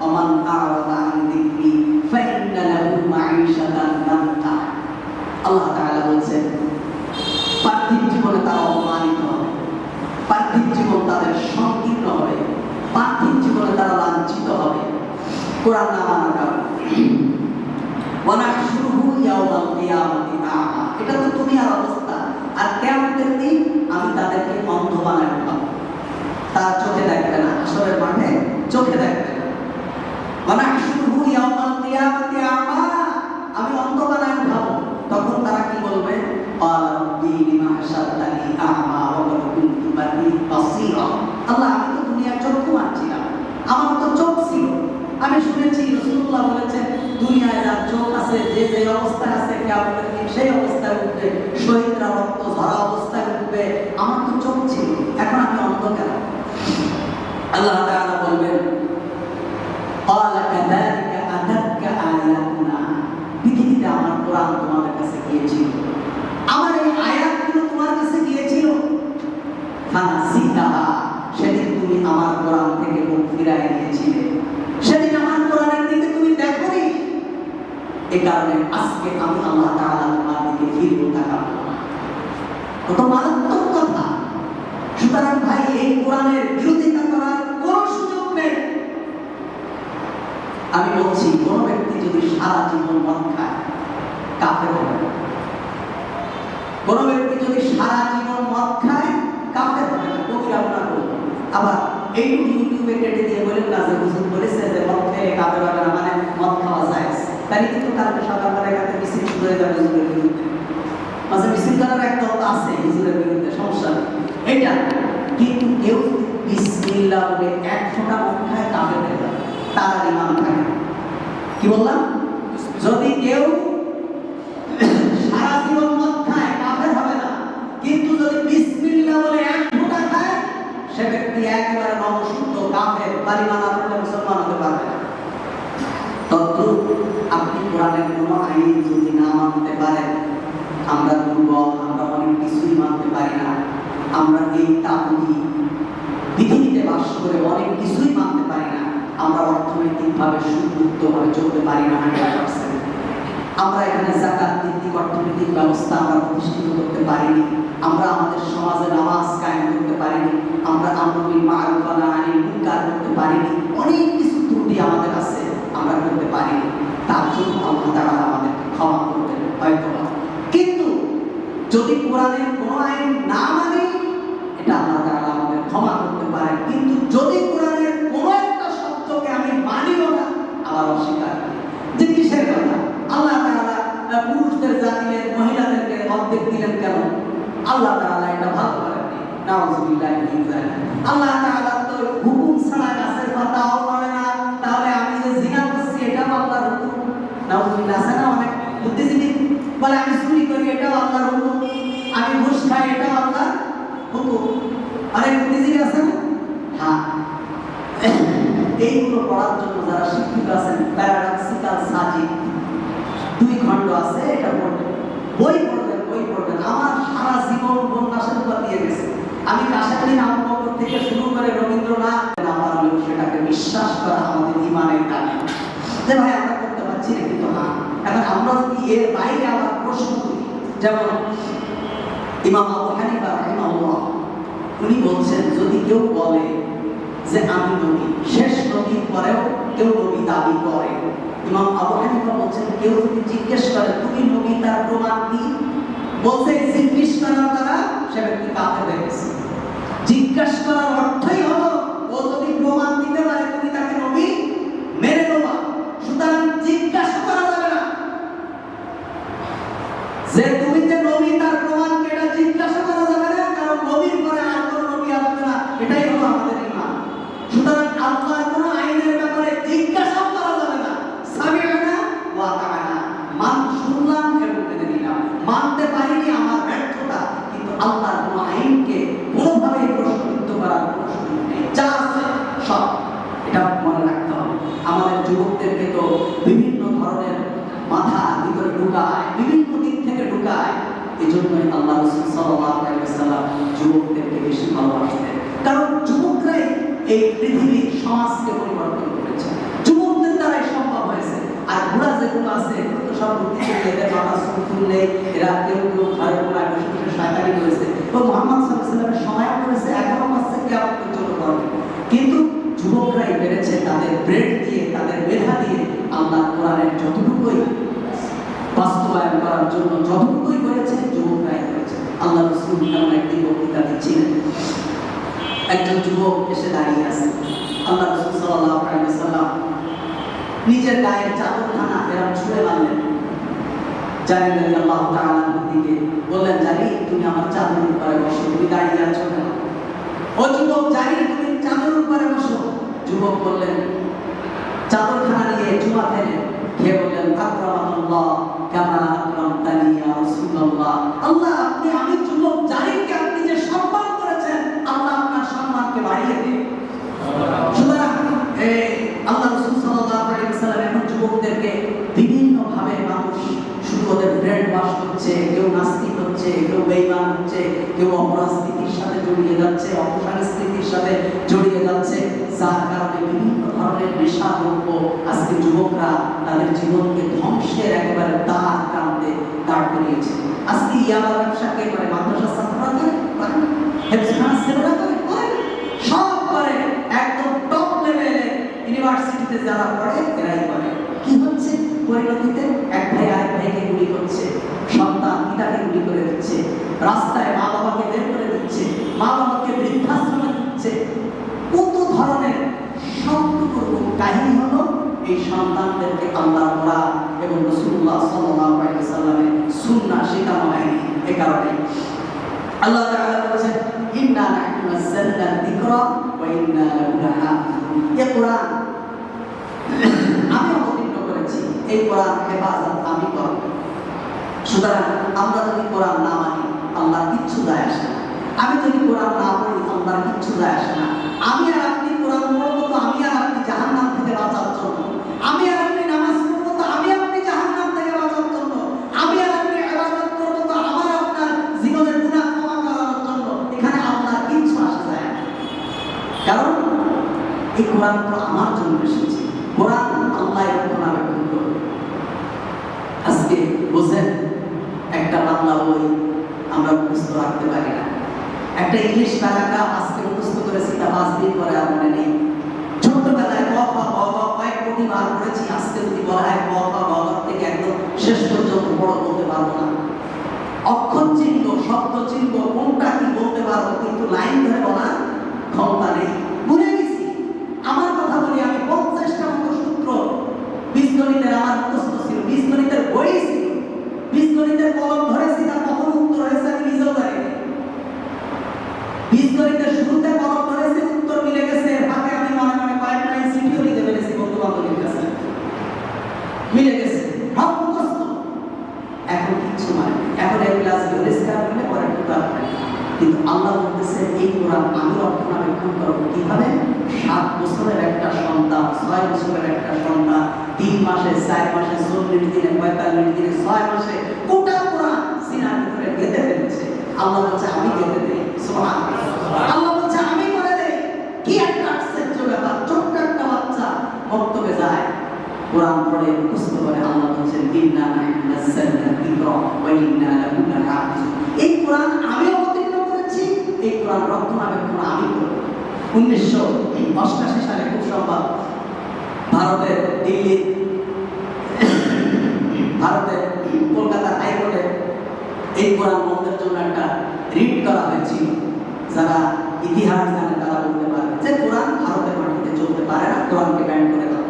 A: আমান আ'রাদা আন যিকরি ফাইন্না লাহু মাঈশাতান দানকা। আল্লাহ তাআলা বলেন পার্থিব জীবনে তারা অপমানিত হবে, পার্থিব জীবন তাদের সংকীর্ণ হবে, পার্থিব জীবনে তারা লাঞ্ছিত হবে কোরআন না মানার কারণে। ওয়ানাহশুরুহু ইয়াওমাল কিয়ামাতি আ'মা, এটা তো দুনিয়ার অবস্থা। আর কিয়ামতের দিন আমি তাদেরকে অন্ধ বানায় দেব, তারা চোখে দেখবে না, হাসরের মাঠে চোখে দেখবে না। ওয়ানাহশুরুহু ইয়াওমাল কিয়ামাতি আ'মা, আমি অন্ধ বানায় দেব। তখন তারা কি বলবে? ক্বালা রাব্বি লিমা হাশারতানি আ'মা ওয়া কাদ কুনতু বাসীরা। আল্লাহ, আমি তো দুনিয়ার চক্ষু মানছিলাম, আমার তো চোখ ছিল। আমি শুনেছি রাসূলুল্লাহ বলেছেন দুনিয়ায় যার চোখ আছে, যে যে অবস্থায় আছে কিয়ামতের দিন সেই অবস্থায় উঠবে, শহীদরা রক্ত ঝরা অবস্থায় উঠবে। আমার তো চোখ ছিল, এখন আমি অন্ধ কেন? আল্লাহ তাআলা বলবেন ক্বালা কাযালিকা আতাতকা আয়াতুনা, পৃথিবীতে আমার কোরআন তোমাদের কাছে গিয়েছিল, আমার এই আয়াতগুলো তোমার কাছে গিয়েছিল, ফানাসিতাহা, সেদিন তুমি আমার কোরআন থেকে মুখ ফিরায় নিয়েছিলে, সেদিন আমার কোরআনের দিকে তুমি দেখোনি। এই কারণে আজকে আমি আল্লাহ তাআলা তোমার দিকে ফিরে তাকাবো। কত মারাত্মক কথা! সুতরাং ভাই, এই কোরআনের বিরোধিতা করার কোনো সুযোগ নেই। আমি বলছি, কোন ব্যক্তি যদি সারা জীবন মদ খায় কাফের হবে। কোন ব্যক্তি যদি সারা জীবন মদ খায় কাফের হবে, কবিরা গুনাহ করবে। আবার এই ইউটিউবে কেটে দিয়ে বলেন না যে হুজুর বলেছে যে মদ খেলে কাফের হবে না, মানে মদ খাওয়া যায়, তাই কিন্তু কালকে সকালবেলা এখানে মিছিল শুরু হয়ে যাবে হুজুরের বিরুদ্ধে। মাঝে মিছিল করার একটা আছে হুজুরের বিরুদ্ধে, সমস্যা নেই এটা। কিন্তু কেউ বিসমিল্লাহ বলে এক ফোঁটা মদ খায় কাফের হয়ে যাবে, তার ঈমান থাকে। কি বললাম? যদি কেউ সারা জীবন মদ খায় কাফের হবে না, কিন্তু যদি বিসমিল্লাহ বলে এক ফোঁটা খায় সে ব্যক্তি একেবারে নমশুদ্ধ কাফের, কালিমা না পড়লে মুসলমান হতে পারবে না। তদ্রূপ আপনি কোরআনের কোনো আইন যদি না মানতে পারেন, আমরা দুর্বল, আমরা অনেক কিছুই মানতে পারি না, আমরা এই তাবুকি পৃথিবীতে বাস করে অনেক কিছুই মানতে পারি না, আমরা অর্থনৈতিকভাবে সুমুক্তভাবে চলতে পারি না 100%। আমরা এখানে যাকাত ভিত্তিক অর্থনৈতিক ব্যবস্থা আমরা প্রতিষ্ঠিত করতে পারিনি, আমরা আমাদের সমাজে নামাজ কায়েম করতে পারিনি, আমরা আমর বিল মা'রুফ ওয়া নাহyi আনিল মুনকার করতে পারিনি, অনেক কিছু ত্রুটি আমাদের আছে, আমরা করতে পারিনি। তার জন্য আল্লাহ তাআলা আমাদেরকে ক্ষমা করবেন হয়তো। কিন্তু যদি কোরআনের কোনো আইন না মানি, এটা আল্লাহ তাআলা আমাদের ক্ষমা করতে পারেন। কিন্তু যদি কোরআনের কোনো একটা শব্দকে আমি মানিও না, আবার অস্বীকার করি, যে কিসের কথা? আল্লাহ তাআলা পুরুষদের যা দিলেন মহিলাদেরকে অর্ধেক দিলেন কেন? আল্লাহ তাআলা এটা ভালো করেননি, নাউযুবিল্লাহি মিন যালিক। আল্লাহ তাআলা তো হুকুম ছাড়া গাছের পাতাও নড়ে না, তাহলে আমি যে জিনা করছি এটাও আল্লাহর হুকুম। নাউযুবিল্লাহ। আছে না অনেক বুদ্ধিজীবী বলে আমি চুরি করি এটাও আল্লাহর হুকুম, আমি ঘুষ খাই এটাও আল্লাহর হুকুম। অনেক বুদ্ধিজীবী আছে না? হ্যাঁ, এইগুলো পড়ার জন্য যারা শিক্ষিত আছেন, প্যারাডক্সিক্যাল সাজিক 2 খণ্ড আছে, এটা পড়বেন, বই পড়বেন, বই পড়বেন। আমার সারা জীবন উপন্যাসের উপর দিয়ে গেছে। আমি কাশালী নামবকর থেকে শুরু করে রবীন্দ্রনাথ, আমার সেটাকে বিশ্বাস করা আমাদের ঈমানের দাবি। যে ভাই আমরা করতে পারছি না, কিন্তু না, এখন আমরা যদি এর বাইরে আবার প্রশ্ন করি, যেমন ইমাম আবু হানিফা রাহিমাহুল্লাহ উনি বলছেন যদি কেউ বলে যে আমি নবী, শেষ নবীর পরেও কেউ নবী দাবি করে, ইমাম আবু হানিফা বলছেন কেউ যদি জিজ্ঞেস করে তুমি নবী, তার প্রমাণ কি? বলছে জিজ্ঞেস করার দ্বারা সে ব্যক্তি কাফের হয়ে গেছে। জিজ্ঞেস করার অর্থই হলো ও যদি প্রমাণ দিতে পারে তুমি তাকে নবী মেনে নেবা। সুতরাং জিজ্ঞাসা করা যাবে না। যে তুমি যে নবী তার প্রমাণকে এটা জিজ্ঞাসা করা যাবে না, কারণ নবীর পরে আর কোনো নবী আসবে না, এটাই হলো আমাদের ঈমান। সুতরাং আল্লাহর কোনো আইনের ব্যাপারে জিজ্ঞাসা করা যাবে না। সামি'না ওয়া আতা'না, শুনলাম এবং মেনে নিলাম। মানতে পারিনি আমার ব্যর্থতা, কিন্তু আল্লাহর কোনো আইনকে কোনোভাবেই প্রশ্নবিদ্ধ করার কোনো সুযোগ নেই। যা আছে সব, এটা মনে রাখতে হবে। আমাদের যুবকদেরকে তো বিভিন্ন ধরনের মাথা ভিতরে ঢুকায়, বিভিন্ন দিক থেকে ঢুকায়। এই জন্যই আল্লাহ রাসূল সাল্লাল্লাহু আলাইহি ওয়াসাল্লাম যুবকদেরকে বেশি ভালোবাসতেন, কারণ যুবকরাই এই পৃথিবীর সমাজকে পরিবর্তন করেছে, যুবকদের দ্বারাই সম্ভব হয়েছে। আর বুড়া যেগুলো আছে এগুলো তো সব বুদ্ধি থেকে এদের মাথা সুন্দর নেই, এরা কেউ কেউ ঘরে ঘোড়ায় বসে বসে শয়তানি করেছে। তো মুহাম্মদ সাল্লাল্লাহু আলাইহি ওয়াসাল্লামের সময় করেছে, এখনো করছে, কিয়ামত পর্যন্ত করবে। কিন্তু যুবকরাই পেরেছে তাদের ব্রেন দিয়ে, তাদের মেধা দিয়ে আল্লাহর কোরআনের যতটুকুই বাস্তবায়ন করার জন্য যতটুকুই করেছে যুবকরাই করেছে। আল্লাহ রাসূল এমন একদিন বক্তৃতা দিচ্ছিলেন, একজন যুবক এসে দাঁড়িয়ে আছে। আল্লাহ রাসূল সাল্লাল্লাহু আলাইহি ওয়াসাল্লাম নিজের গায়ের চাদরখানা এরকম ছুঁড়ে মারলেন। জারি রাদিয়াল্লাহু তাআলা দিকে বললেন, জারি তুমি আমার চাদরের উপরে বসো, তুমি দাঁড়িয়ে আছো কেন? ও যুবক, জারি তুমি চাদরের উপরে বসো। যুবক বললেন, চাদরখানা নিয়ে চুমা খেলেন, খেয়ে বললেন, আকরামাল্লাহ কামা আকরামতানি ইয়া রাসূলুল্লাহ। আল্লাহ, আপনি, আমি যুবক জারিকে আপনি যে সম্মান করেছেন, আল্লাহ আপনার সম্মানকে বাড়িয়ে দিন। সুতরাং আল্লাহ রাসূল সাল্লাল্লাহু আলাইহি ওয়াসাল্লাম এখন যুবকদেরকে বিভিন্ন ভাবে মানুষ শুধু ওদের ব্রেন ওয়াশ করছে, কেউ নাস্তিক হচ্ছে, কেউ বেঈমান হচ্ছে, কেউ অপরাজনীতির সাথে জড়িয়ে যাচ্ছে, অপসংস্কৃতির সাথে জড়িয়ে যাচ্ছে, যার কারণে বিভিন্ন ধরনের নেশা দ্রব্য আজকে যুবকরা তাদের জীবনকে ধ্বংসের একেবারে দ্বার প্রান্তে দাঁড় করিয়েছে। আজকে ইয়াবার ব্যবসা কে করে? মাদ্রাসার ছাত্ররা করে, হেফজখানার ছেলেরা করে, সব করে। একদম টপ লেভেলে ইউনিভার্সিটিতে যারা পড়ে এরাই করে। কি হচ্ছে পরিণতিতে? এক ভাই আরেক ভাইকে গুলি করছে, সন্তান পিতাকে গুলি করে দিচ্ছে, রাস্তায় মা বাবাকে বের করে দিচ্ছে, মা বাবাকে বৃদ্ধাশ্রমে দিচ্ছে। কত ধরনের সম্পূর্ণ কাহিনী হলো এই সন্তানদেরকে আল্লাহর কোরআন এবং রাসূলুল্লাহ সাল্লাল্লাহু আলাইহি ওয়াসাল্লামের সুন্নাহ শেখানো হয়নি। এই কারণে আল্লাহ তাআলা বলেছেন, ইন্না নাহনু নাযালনা যিকরা ওয়া ইন্না লাহু লাহাফিজুন। এই কোরআন আমি অবতীর্ণ করেছি, এই কোরআন হেফাজত আমি করব। সুতরাং আমরা যদি কোরআন না মানি আল্লাহর কিচ্ছু যায় আসে না। আমি যদি কোরআন না পড়ি আল্লাহর কিচ্ছু যায় আসে না। আমি আর আপনি কোরআন পড়বো তো আমি আর আপনি জাহান্নাম থেকে বাঁচার জন্য, আমি আর আপনি নামাজ পড়বো তো আমি আপনি জাহান্নাম থেকে বাঁচার জন্য, আমি আর আপনি ইবাদত করবো তো আমার আপনার জীবনের গুনাহ ক্ষমা করার জন্য। এখানে আল্লাহর কিচ্ছু আসে যায় না, কারণ এই কোরআন তো আমার জন্য এসেছে। কোরআন আল্লাহ রক্ষণাবেক্ষণ করবে। আজকে বুঝেন, একটা বাংলা বই আমরা মুখস্থ রাখতে পারি না, একটা ইংলিশ প্যারাগ্রাফ আজকে মুখস্থ করেছি, তা 5 দিন পরে আর মনে নেই। ছোট্টবেলায় ক খ গ ঘ কয়েক কোটি বার পড়েছি, আজকে যদি বলা হয় ক খ গ ঘ থেকে একদম শেষ পর্যন্ত বড় বলতে পারবো না। অক্ষর চিহ্ন, শব্দ চিহ্ন কোনটা কি বলতে পারবো, কিন্তু লাইন ধরে বলা ক্ষমতা নেই, ভুলে গেছি। আমার কথা বলি, আমি 50টা মতো সূত্র বীজগণিতের আমার মুখস্থ ছিল, বীজগণিতের বই ছিল, বীজগণিতের কলম ধরেছি, তার কখন উত্তর হয়েছে আমি নিজেও জানি না। বীজগণিতের শুরুতে কলম ধরেছি, উত্তর মিলে গেছে, ফাঁকে আমি মনে মনে কয়েক লাইন সিটিও লিখে ফেলেছি বন্ধু বান্ধবের কাছে, মিলে গেছে, সব মুখস্থ। এখন কিচ্ছু মানে এখন এই ক্লাস পরিষ্কার হলে পরে টুকার হয়। কিন্তু আল্লাহ বলতেছে এই কোরআন আমি রক্ষণাবেক্ষণ করবো কিভাবে? 7 বছরের একটা সন্তান, 6 বছরের একটা সন্তান, 3 মাসে, 4 মাসে, 40 দিনে, 45 দিনে, 6 মাসে গোটা কোরআন সিনার ভিতরে গেঁথে ফেলেছে। আল্লাহ বলছে আমি গেঁথে দেই। সুবহানাল্লাহ। আল্লাহ বলছে আমি করে দেই। কি একটা আশ্চর্য ব্যাপার! ছোট্ট একটা বাচ্চা বক্তব্যে যায়, কোরআন পড়ে মুখস্থ করে। আল্লাহ বলছেন ইন্না নাহনু নাযালনা যিকরা ওয়া ইন্না লাহু লাহাফিজুন। এই কোরআন আমি অবতীর্ণ করেছি, এই কোরআন রক্ষণাবেক্ষণ আমি করব। 1988 সালে খুব সম্ভব ভারতের দিল্লি, ভারতের কলকাতা হাইকোর্টে এই কোরআন বন্ধের জন্য একটা রিট করা হয়েছিল। যারা ইতিহাস জানে তারা বলতে পারবে যে কোরআন ভারতের মাটিতে চলতে পারে না, কোরআনকে ব্যান করে দাও।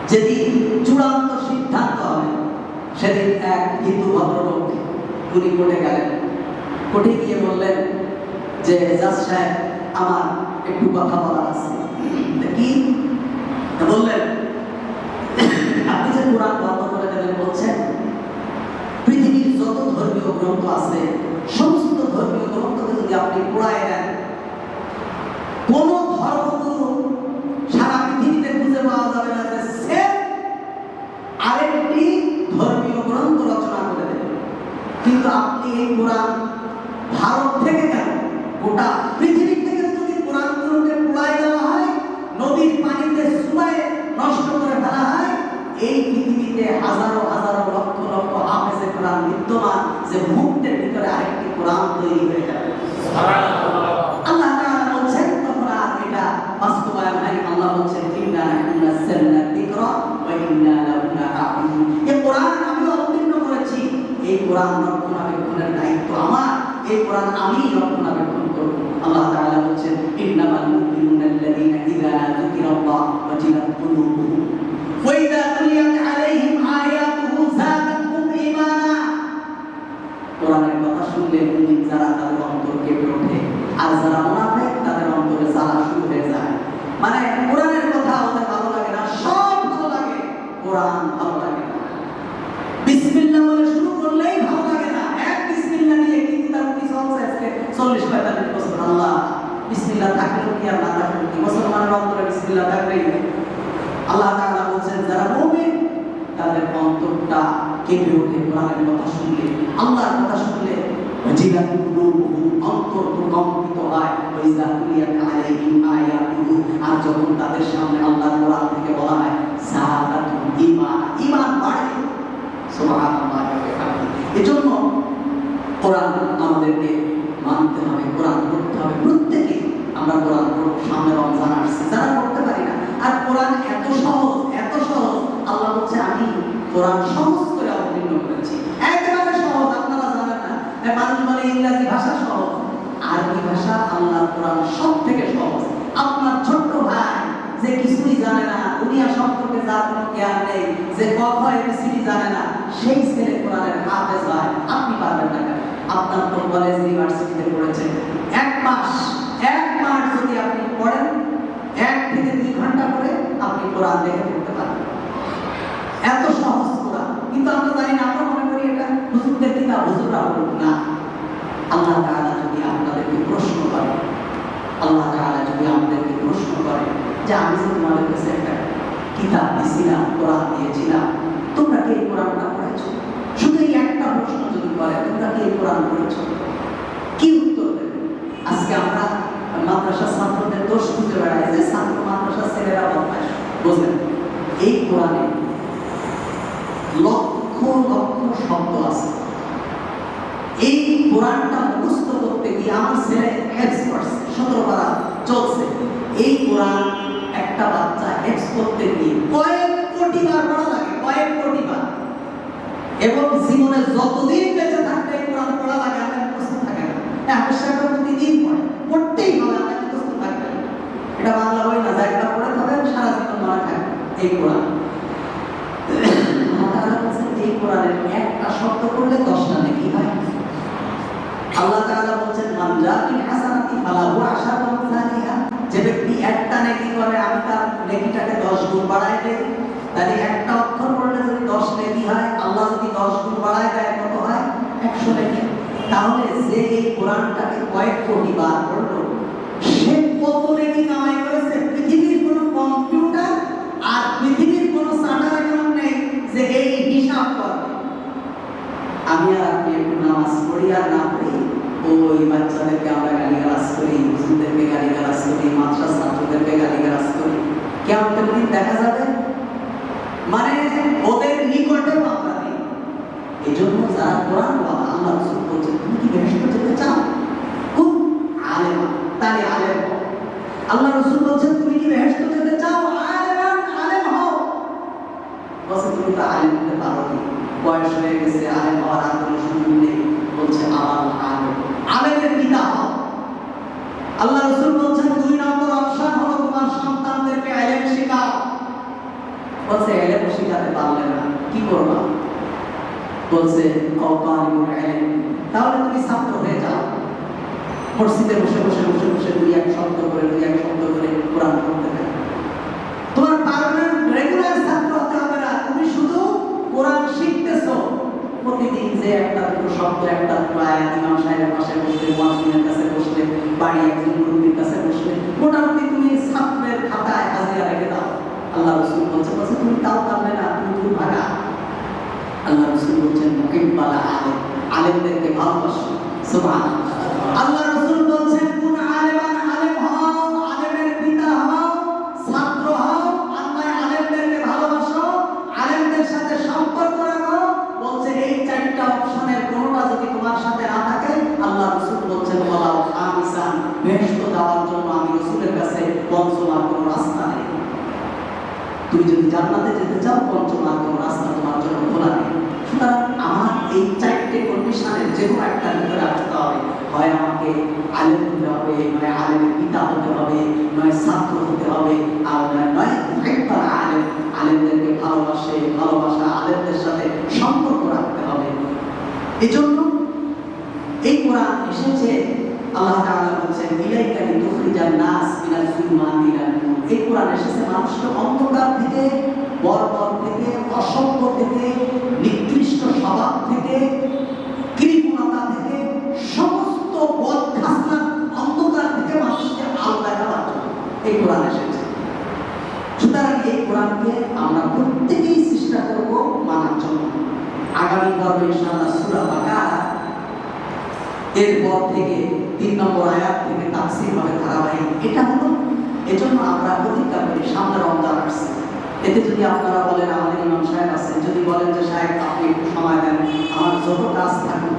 A: যেদিন চূড়ান্ত সিদ্ধান্ত হবে সেদিন এক হিন্দু ভদ্রলোক উনি কোর্টে গেলেন। কোর্টে গিয়ে বললেন যে জাজ সাহেব আমার একটু কথা বলার আছে। কি বললেন? আপনি যে কোরআন বন্ধ করে দেবেন বলছেন, পৃথিবীর যত ধর্মীয় গ্রন্থ আছে সমস্ত ধর্মীয় গ্রন্থকে যদি আপনি পোড়ায় দেন, কোন ধর্মগুরু সারা পৃথিবীতে খুঁজে পাওয়া যাবে না যে সেম আরেকটি ধর্মীয় গ্রন্থ রচনা করে দেবেন। কিন্তু আপনি এই কোরআন ভারত থেকে কেন গোটা পৃথিবী থেকে যদি কোরআনগুলোকে পোড়ায় দেওয়া হয়, নদীর পানিতে চুবায়ে নষ্ট করে ফেলা হয়, এই পৃথিবীতে হাজারো হাজারো লক্ষ লক্ষ হাফেজে কোরআন বিদ্যমান যে মুহূর্তের ভিতরে আরেকটি কোরআন তৈরি হয়ে যাবে। আল্লাহ তাআলা বলছেন তখন আর এটা বাস্তবায়ন হয়। আল্লাহ বলছেন ইন্না নাযালনা যিকরা ওয়া ইন্না লাহু লাহাফিজুন। এই কোরআন আমি অবতীর্ণ করেছি, এই কোরআন রক্ষণাবেক্ষণের দায়িত্ব আমার, এই কোরআন আমি রক্ষণাবেক্ষণ করব। আল্লাহ তাআলা বলছেন ইন্নামাল মুমিনুনা আল্লাযীনা ইযা যুকিরাল্লাহু ওয়াজিলাত কুলুবুহুম ওয়া ইযা তুলিয়াত আলাইহিম আয়াতুহু যাদাতহুম ঈমানা। কোরআনের কথা শুনলে মুমিন যারা তাদের অন্তর কেঁপে ওঠে, আর যারা মুনাফিক তাদের অন্তরে জ্বালা শুরু হয়ে যায়। মানে কোরআনের কথা ওদের ভালো লাগে না, সব ভালো লাগে, কোরআন ভালো লাগে না। বিসমিল্লাহ বলে শুরু করলেই ভালো লাগে না। এক বিসমিল্লাহ নিয়ে কিন্তু তার কি চলছে আজকে 40-45 বছর। আল্লাহ বিসমিল্লাহ থাকলে কি আর না থাকলে কি, মুসলমানের অন্তরে বিসমিল্লাহ থাকলেই আল্লাহ তাআলা বলছেন যারা মুমিন তাদের অন্তরটা কেঁপে ওঠে কোরআনের কথা শুনলে, আল্লাহর কথা শুনলে। ওয়াজিলাত কুলুবুহুম, অন্তর কম্পিত হয়। ওয়াইযা তুলিয়াত আলাইহিম আয়াতুহু, আর যখন তাদের সামনে আল্লাহর কোরআন থেকে বলা হয় যাদাতহুম ঈমান, ঈমান বাড়ে। সুবহানাল্লাহ ওয়া বিহামদিহি। এজন্য কোরআন আমাদেরকে মানতে হবে, কোরআন পড়তে হবে। প্রত্যেকে আমরা কোরআন পড়ব। সামনে রমজান আসছে, যারা পড়তে পারি না, আর কোরআন এত সহজ, এত সহজ। আল্লাহ বলছে আমি কোরআন সহজ করে অবতীর্ণ করেছি, একেবারে সহজ। আপনারা জানেন না, মানুষ বলে ইংরেজি ভাষা সহজ, আরবি ভাষা আল্লাহর কোরআন সব থেকে সহজ। আপনার ছোট্ট ভাই যে কিছুই জানে না, দুনিয়া সম্পর্কে যার কোনো জ্ঞান নেই, যে ক খ এবিসিডি জানে না, সেই ছেলে কোরআনের হাফেজ হয়, আপনি পারবেন না কেন? আপনার তো কলেজ ইউনিভার্সিটিতে পড়েছেন, এক মাস যদি আপনি পড়েন, 1 থেকে 2 ঘন্টা করে আপনি কোরআন দেখে পড়তে পারবেন। এত সহজ কোরআন। কিন্তু আমরা জানি না, আমরা মনে করি এটা হুজুরদের কিতাব, হুজুররা বলুন না। আল্লাহ তাআলা যদি আপনাদেরকে প্রশ্ন করে, আল্লাহ তাআলা যদি আমাদেরকে প্রশ্ন করে যে আমি যে তোমাদের কাছে একটা কিতাব দিয়েছিলাম, কোরআন দিয়েছিলাম, তোমরা কি এই কোরআনটা পড়েছো? শুধু এই একটা প্রশ্ন যদি করে তোমরা কি এই কোরআন পড়েছো, কি উত্তর দেবে? আজকে আমরা মাদ্রাসার ছাত্রদের দোষ খুঁজে বেড়াই যে ছাত্র মাদ্রাসার ছেলেরা বদমাশ। বুঝলেন, এই কোরআনে লক্ষ লক্ষ শব্দ আছে। এই কোরআনটা মুখস্থ করতে গিয়ে আমার ছেলে হেফজ করছে, 17 পারা চলছে। এই কোরআন একটা বাচ্চা হেফজ করতে গিয়ে কয়েক কোটি বার পড়া লাগে, কয়েক কোটি বার। এবং জীবনে যতদিন বেঁচে থাকবে এই কোরআন পড়া লাগে, আর মুখস্থ থাকে না। আবশ্যকতা প্রতিদিন পড়তেই হবে, আর মুখস্থ থাকবে। এটা বাংলা বই না, যা একটা পড়ে তবে সারা জীবন মনে থাকবে এই কোরআন। এই কোরআনের একটা শব্দ করলে 10টা নেকি হয়। আল্লাহ তাআলা বলেন মান জাআবিল হাসানাতি ফালাহু আশারু আমসালিহা, যে ব্যক্তি একটা নেকি করে আমি তার নেকিটাকে 10 গুণ বাড়ায় দেই। তাহলে একটা অক্ষর পড়লে যদি 10 নেকি হয়, আল্লাহ যদি 10 গুণ বাড়ায় দেয় কত হয়? 100 নেকি। তাহলে যে এই কোরআনটাকে কয়েক কোটি বার পড়লো, সে কত নেকি কামাই করেছে? পৃথিবীর কোনো কম্পিউটার আর পৃথিবীর কোনো চার্টার অ্যাকাউন্ট নেই যে এই হিসাব করবে। আমি আর আপনি একটু নামাজ পড়ি আর না পড়ি, ওই বাচ্চাদেরকে আমরা গালিগালাজ করি, হুজুরদেরকে গালিগালাজ করি, মাদ্রাসা ছাত্রদেরকে গালিগালাজ করি, কিয়ামতের দিন দেখা যাবে মানে ওদের নিকটে আমরা নেই। এই জন্য যারা কোরআন বলা, আল্লাহ রাসূল বলছেন তুমি কি বেহেশতে যেতে চাও? খুব আলেম, তাহলে আলেম হও। আল্লাহ রাসূল বলছেন তুমি কি বেহেশতে যেতে চাও? আলেম হও। বলছে তুমি তো আলেম হতে পারো না, বয়স হয়ে গেছে, আলেম হওয়ার আর কোনো সুযোগ নেই। বলছে আবার আলেমের পিতা হও। আল্লাহ রাসূল বলছেন 2 নম্বর অপশন হলো তোমার সন্তানদেরকে ইলম শেখাও। বলছে ইলম শেখাতে পারলে না কি করবা? বলছে কওতালিবুল ইলম তাহলে তুমি ছাত্র হয়ে যাও, মসজিদে বসে বসে বসে বসে দুই এক শব্দ করে কোরআন পড়তে থাকো। তোমার পার্মানেন্ট রেগুলার ছাত্র হতে হবে না, তুমি শুধু কোরআন শিখতেছো। প্রতিদিন যে একটা দুটো শব্দ, একটা দুটো আয়াত ইমাম সাহেবের পাশে বসলে, মুয়াজ্জিনের কাছে বসলে, বাড়ি একজন মুরব্বির কাছে বসলে, মোটামুটি তুমি ছাত্রের খাতায় হাজিরা রেখে দাও। আল্লাহ রাসূল বলছে তুমি তাও পারবে না, তুমি ভাগা। আল্লাহ রাসূল বলছেন মুহিব্বাল আলেম, আলেমদেরকে ভালোবাসো। সুবহানাল্লাহ। আল্লাহ রাসূল বলছেন কুন আলেমান, আলেম হও, আলেমের পিতা হও, ছাত্র হও, আল্লাহ আলেমদেরকে ভালোবাসো, আলেমদের সাথে সম্পর্ক রাখো। বলছে এই চারটা অপশনের কোনোটা যদি তোমার সাথে না থাকে, আল্লাহ রাসূল বলছেন ওয়ালাউ খামিসান, বেহেশত যাওয়ার জন্য আমি রাসূলের কাছে পঞ্চম আর কোনো রাস্তা নেই। তুমি যদি জান্নাতে যেতে চাও, পঞ্চম আর কোনো রাস্তা তোমার জন্য খোলা নেই। সুতরাং আমার এই চারটে কন্ডিশনের যে কোনো একটা ভিতরে আসতে হবে। হয় আমাকে আলেম হতে হবে, নয় আলেমের পিতা হতে হবে, নয় ছাত্র হতে হবে, আর নয় মুহিব্বাল আলেম, আলেমদেরকে ভালোবাসা, আলেমদের সাথে সম্পর্ক রাখতে হবে। এজন্য এই কোরআন এসেছে, আল্লাহ তাআলা বলেছেন ইলাইকা লিতুখরিজান নাস মিনাল যুলমাতি ইলান নূর। এই কোরআন এসেছে মানুষকে অন্ধকার থেকে, বর্বর থেকে, অসভ্য থেকে, নিকৃষ্ট স্বভাব থেকে, কৃপণতা থেকে, সমস্ত বদখাসলাত অন্ধকার থেকে মানুষকে আলো দেখাবার জন্য এই কোরআন এসেছে। সুতরাং এই কোরআনকে আমরা প্রত্যেকেই চেষ্টা করব মানার জন্য। আগামী পর্বে ইনশাআল্লাহ সূরা বাকারা এরপর থেকে 3 নম্বর আয়াত থেকে তাফসীর হবে ধারাবাহিক। এটা হলো এজন্য আমরা প্রতিজ্ঞা করি, সামনে রমজান আসছে, এতে যদি আপনারা বলেন আমাদের ইমাম সাহেব আছেন, যদি বলেন যে সাহেব আপনি একটু সময় দেন, আমার যত কাজ থাকুক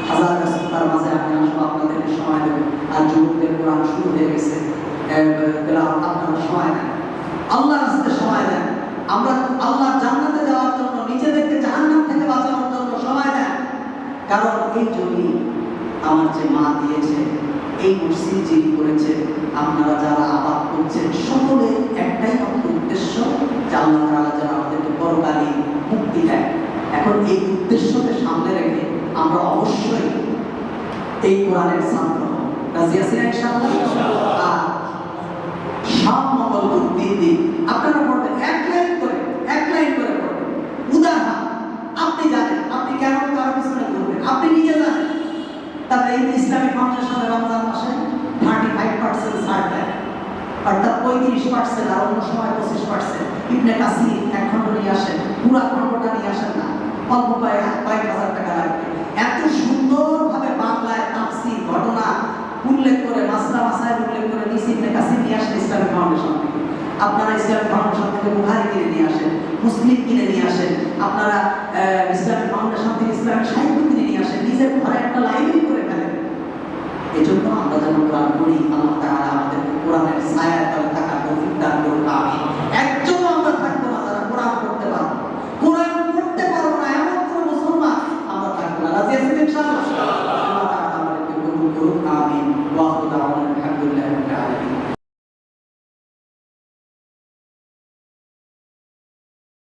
A: হাজার ব্যস্ততার মাঝে আমি আসবো, আপনাদেরকে সময় দেব। আর যুবকদের কোরআন শুরু হয়ে গেছে, আপনারা সময় দেন, আল্লাহর রাস্তাতে সময় দেন। আমরা আল্লাহর জান্নাতে যাওয়ার জন্য, নিজেদেরকে জাহান্নাম থেকে বাঁচানোর জন্য সময় দেন। কারণ এই জমি আমার যে মা দিয়েছে, এই মসজিদ যিনি করেছেন, আপনারা যারা আবাদ করছেন, সকলের একটাই উদ্দেশ্য যে আল্লাহ তাআলা যেন আমাদেরকে পরকালে মুক্তি দেয়। এখন এই উদ্দেশ্যকে সামনে রেখে আমরা অবশ্যই এই কোরআনের ছাত্র হব। রাজি আছেন ইনশাআল্লাহ? সব মঙ্গল দিন আপনারা পড়বেন, এক লাইন করে পড়বেন। উদাহরণ আপনি জানেন, আপনি কেন কারো পিছনে ঘুরবেন, আপনি নিজে জানেন। তাহলে এই ইসলামী ফাউন্ডেশনে রমজান মাসে 35% ছাড় দেয়, অর্থাৎ 35%, আর অন্য সময় 25%। ইবনে কাসির এক খণ্ড নিয়ে আসেন, পুরো খণ্ডটা নিয়ে আসেন না, অল্প কয়েক হাজার টাকা লাগবে। এত সুন্দরভাবে বাংলায় তাফসীর ঘটনা উল্লেখ করে, মাসাইল উল্লেখ করে নিয়ে ইবনে কাসির নিয়ে আসেন ইসলামী ফাউন্ডেশন থেকে। আপনারা ইসলামী ফাউন্ডেশন থেকে বুখারী কিনে নিয়ে আসেন, মুসলিম কিনে নিয়ে আসেন, আপনারা ইসলামী ফাউন্ডেশন থেকে ইসলামী সাহিত্য কিনে নিয়ে আসেন, নিজের ঘরে একটা লাইব্রেরি করে ফেলেন। এজন্য আমরা যেন কোরআন পড়ি, আল্লাহ তাআলা আমাদেরকে কোরআনের ছায়া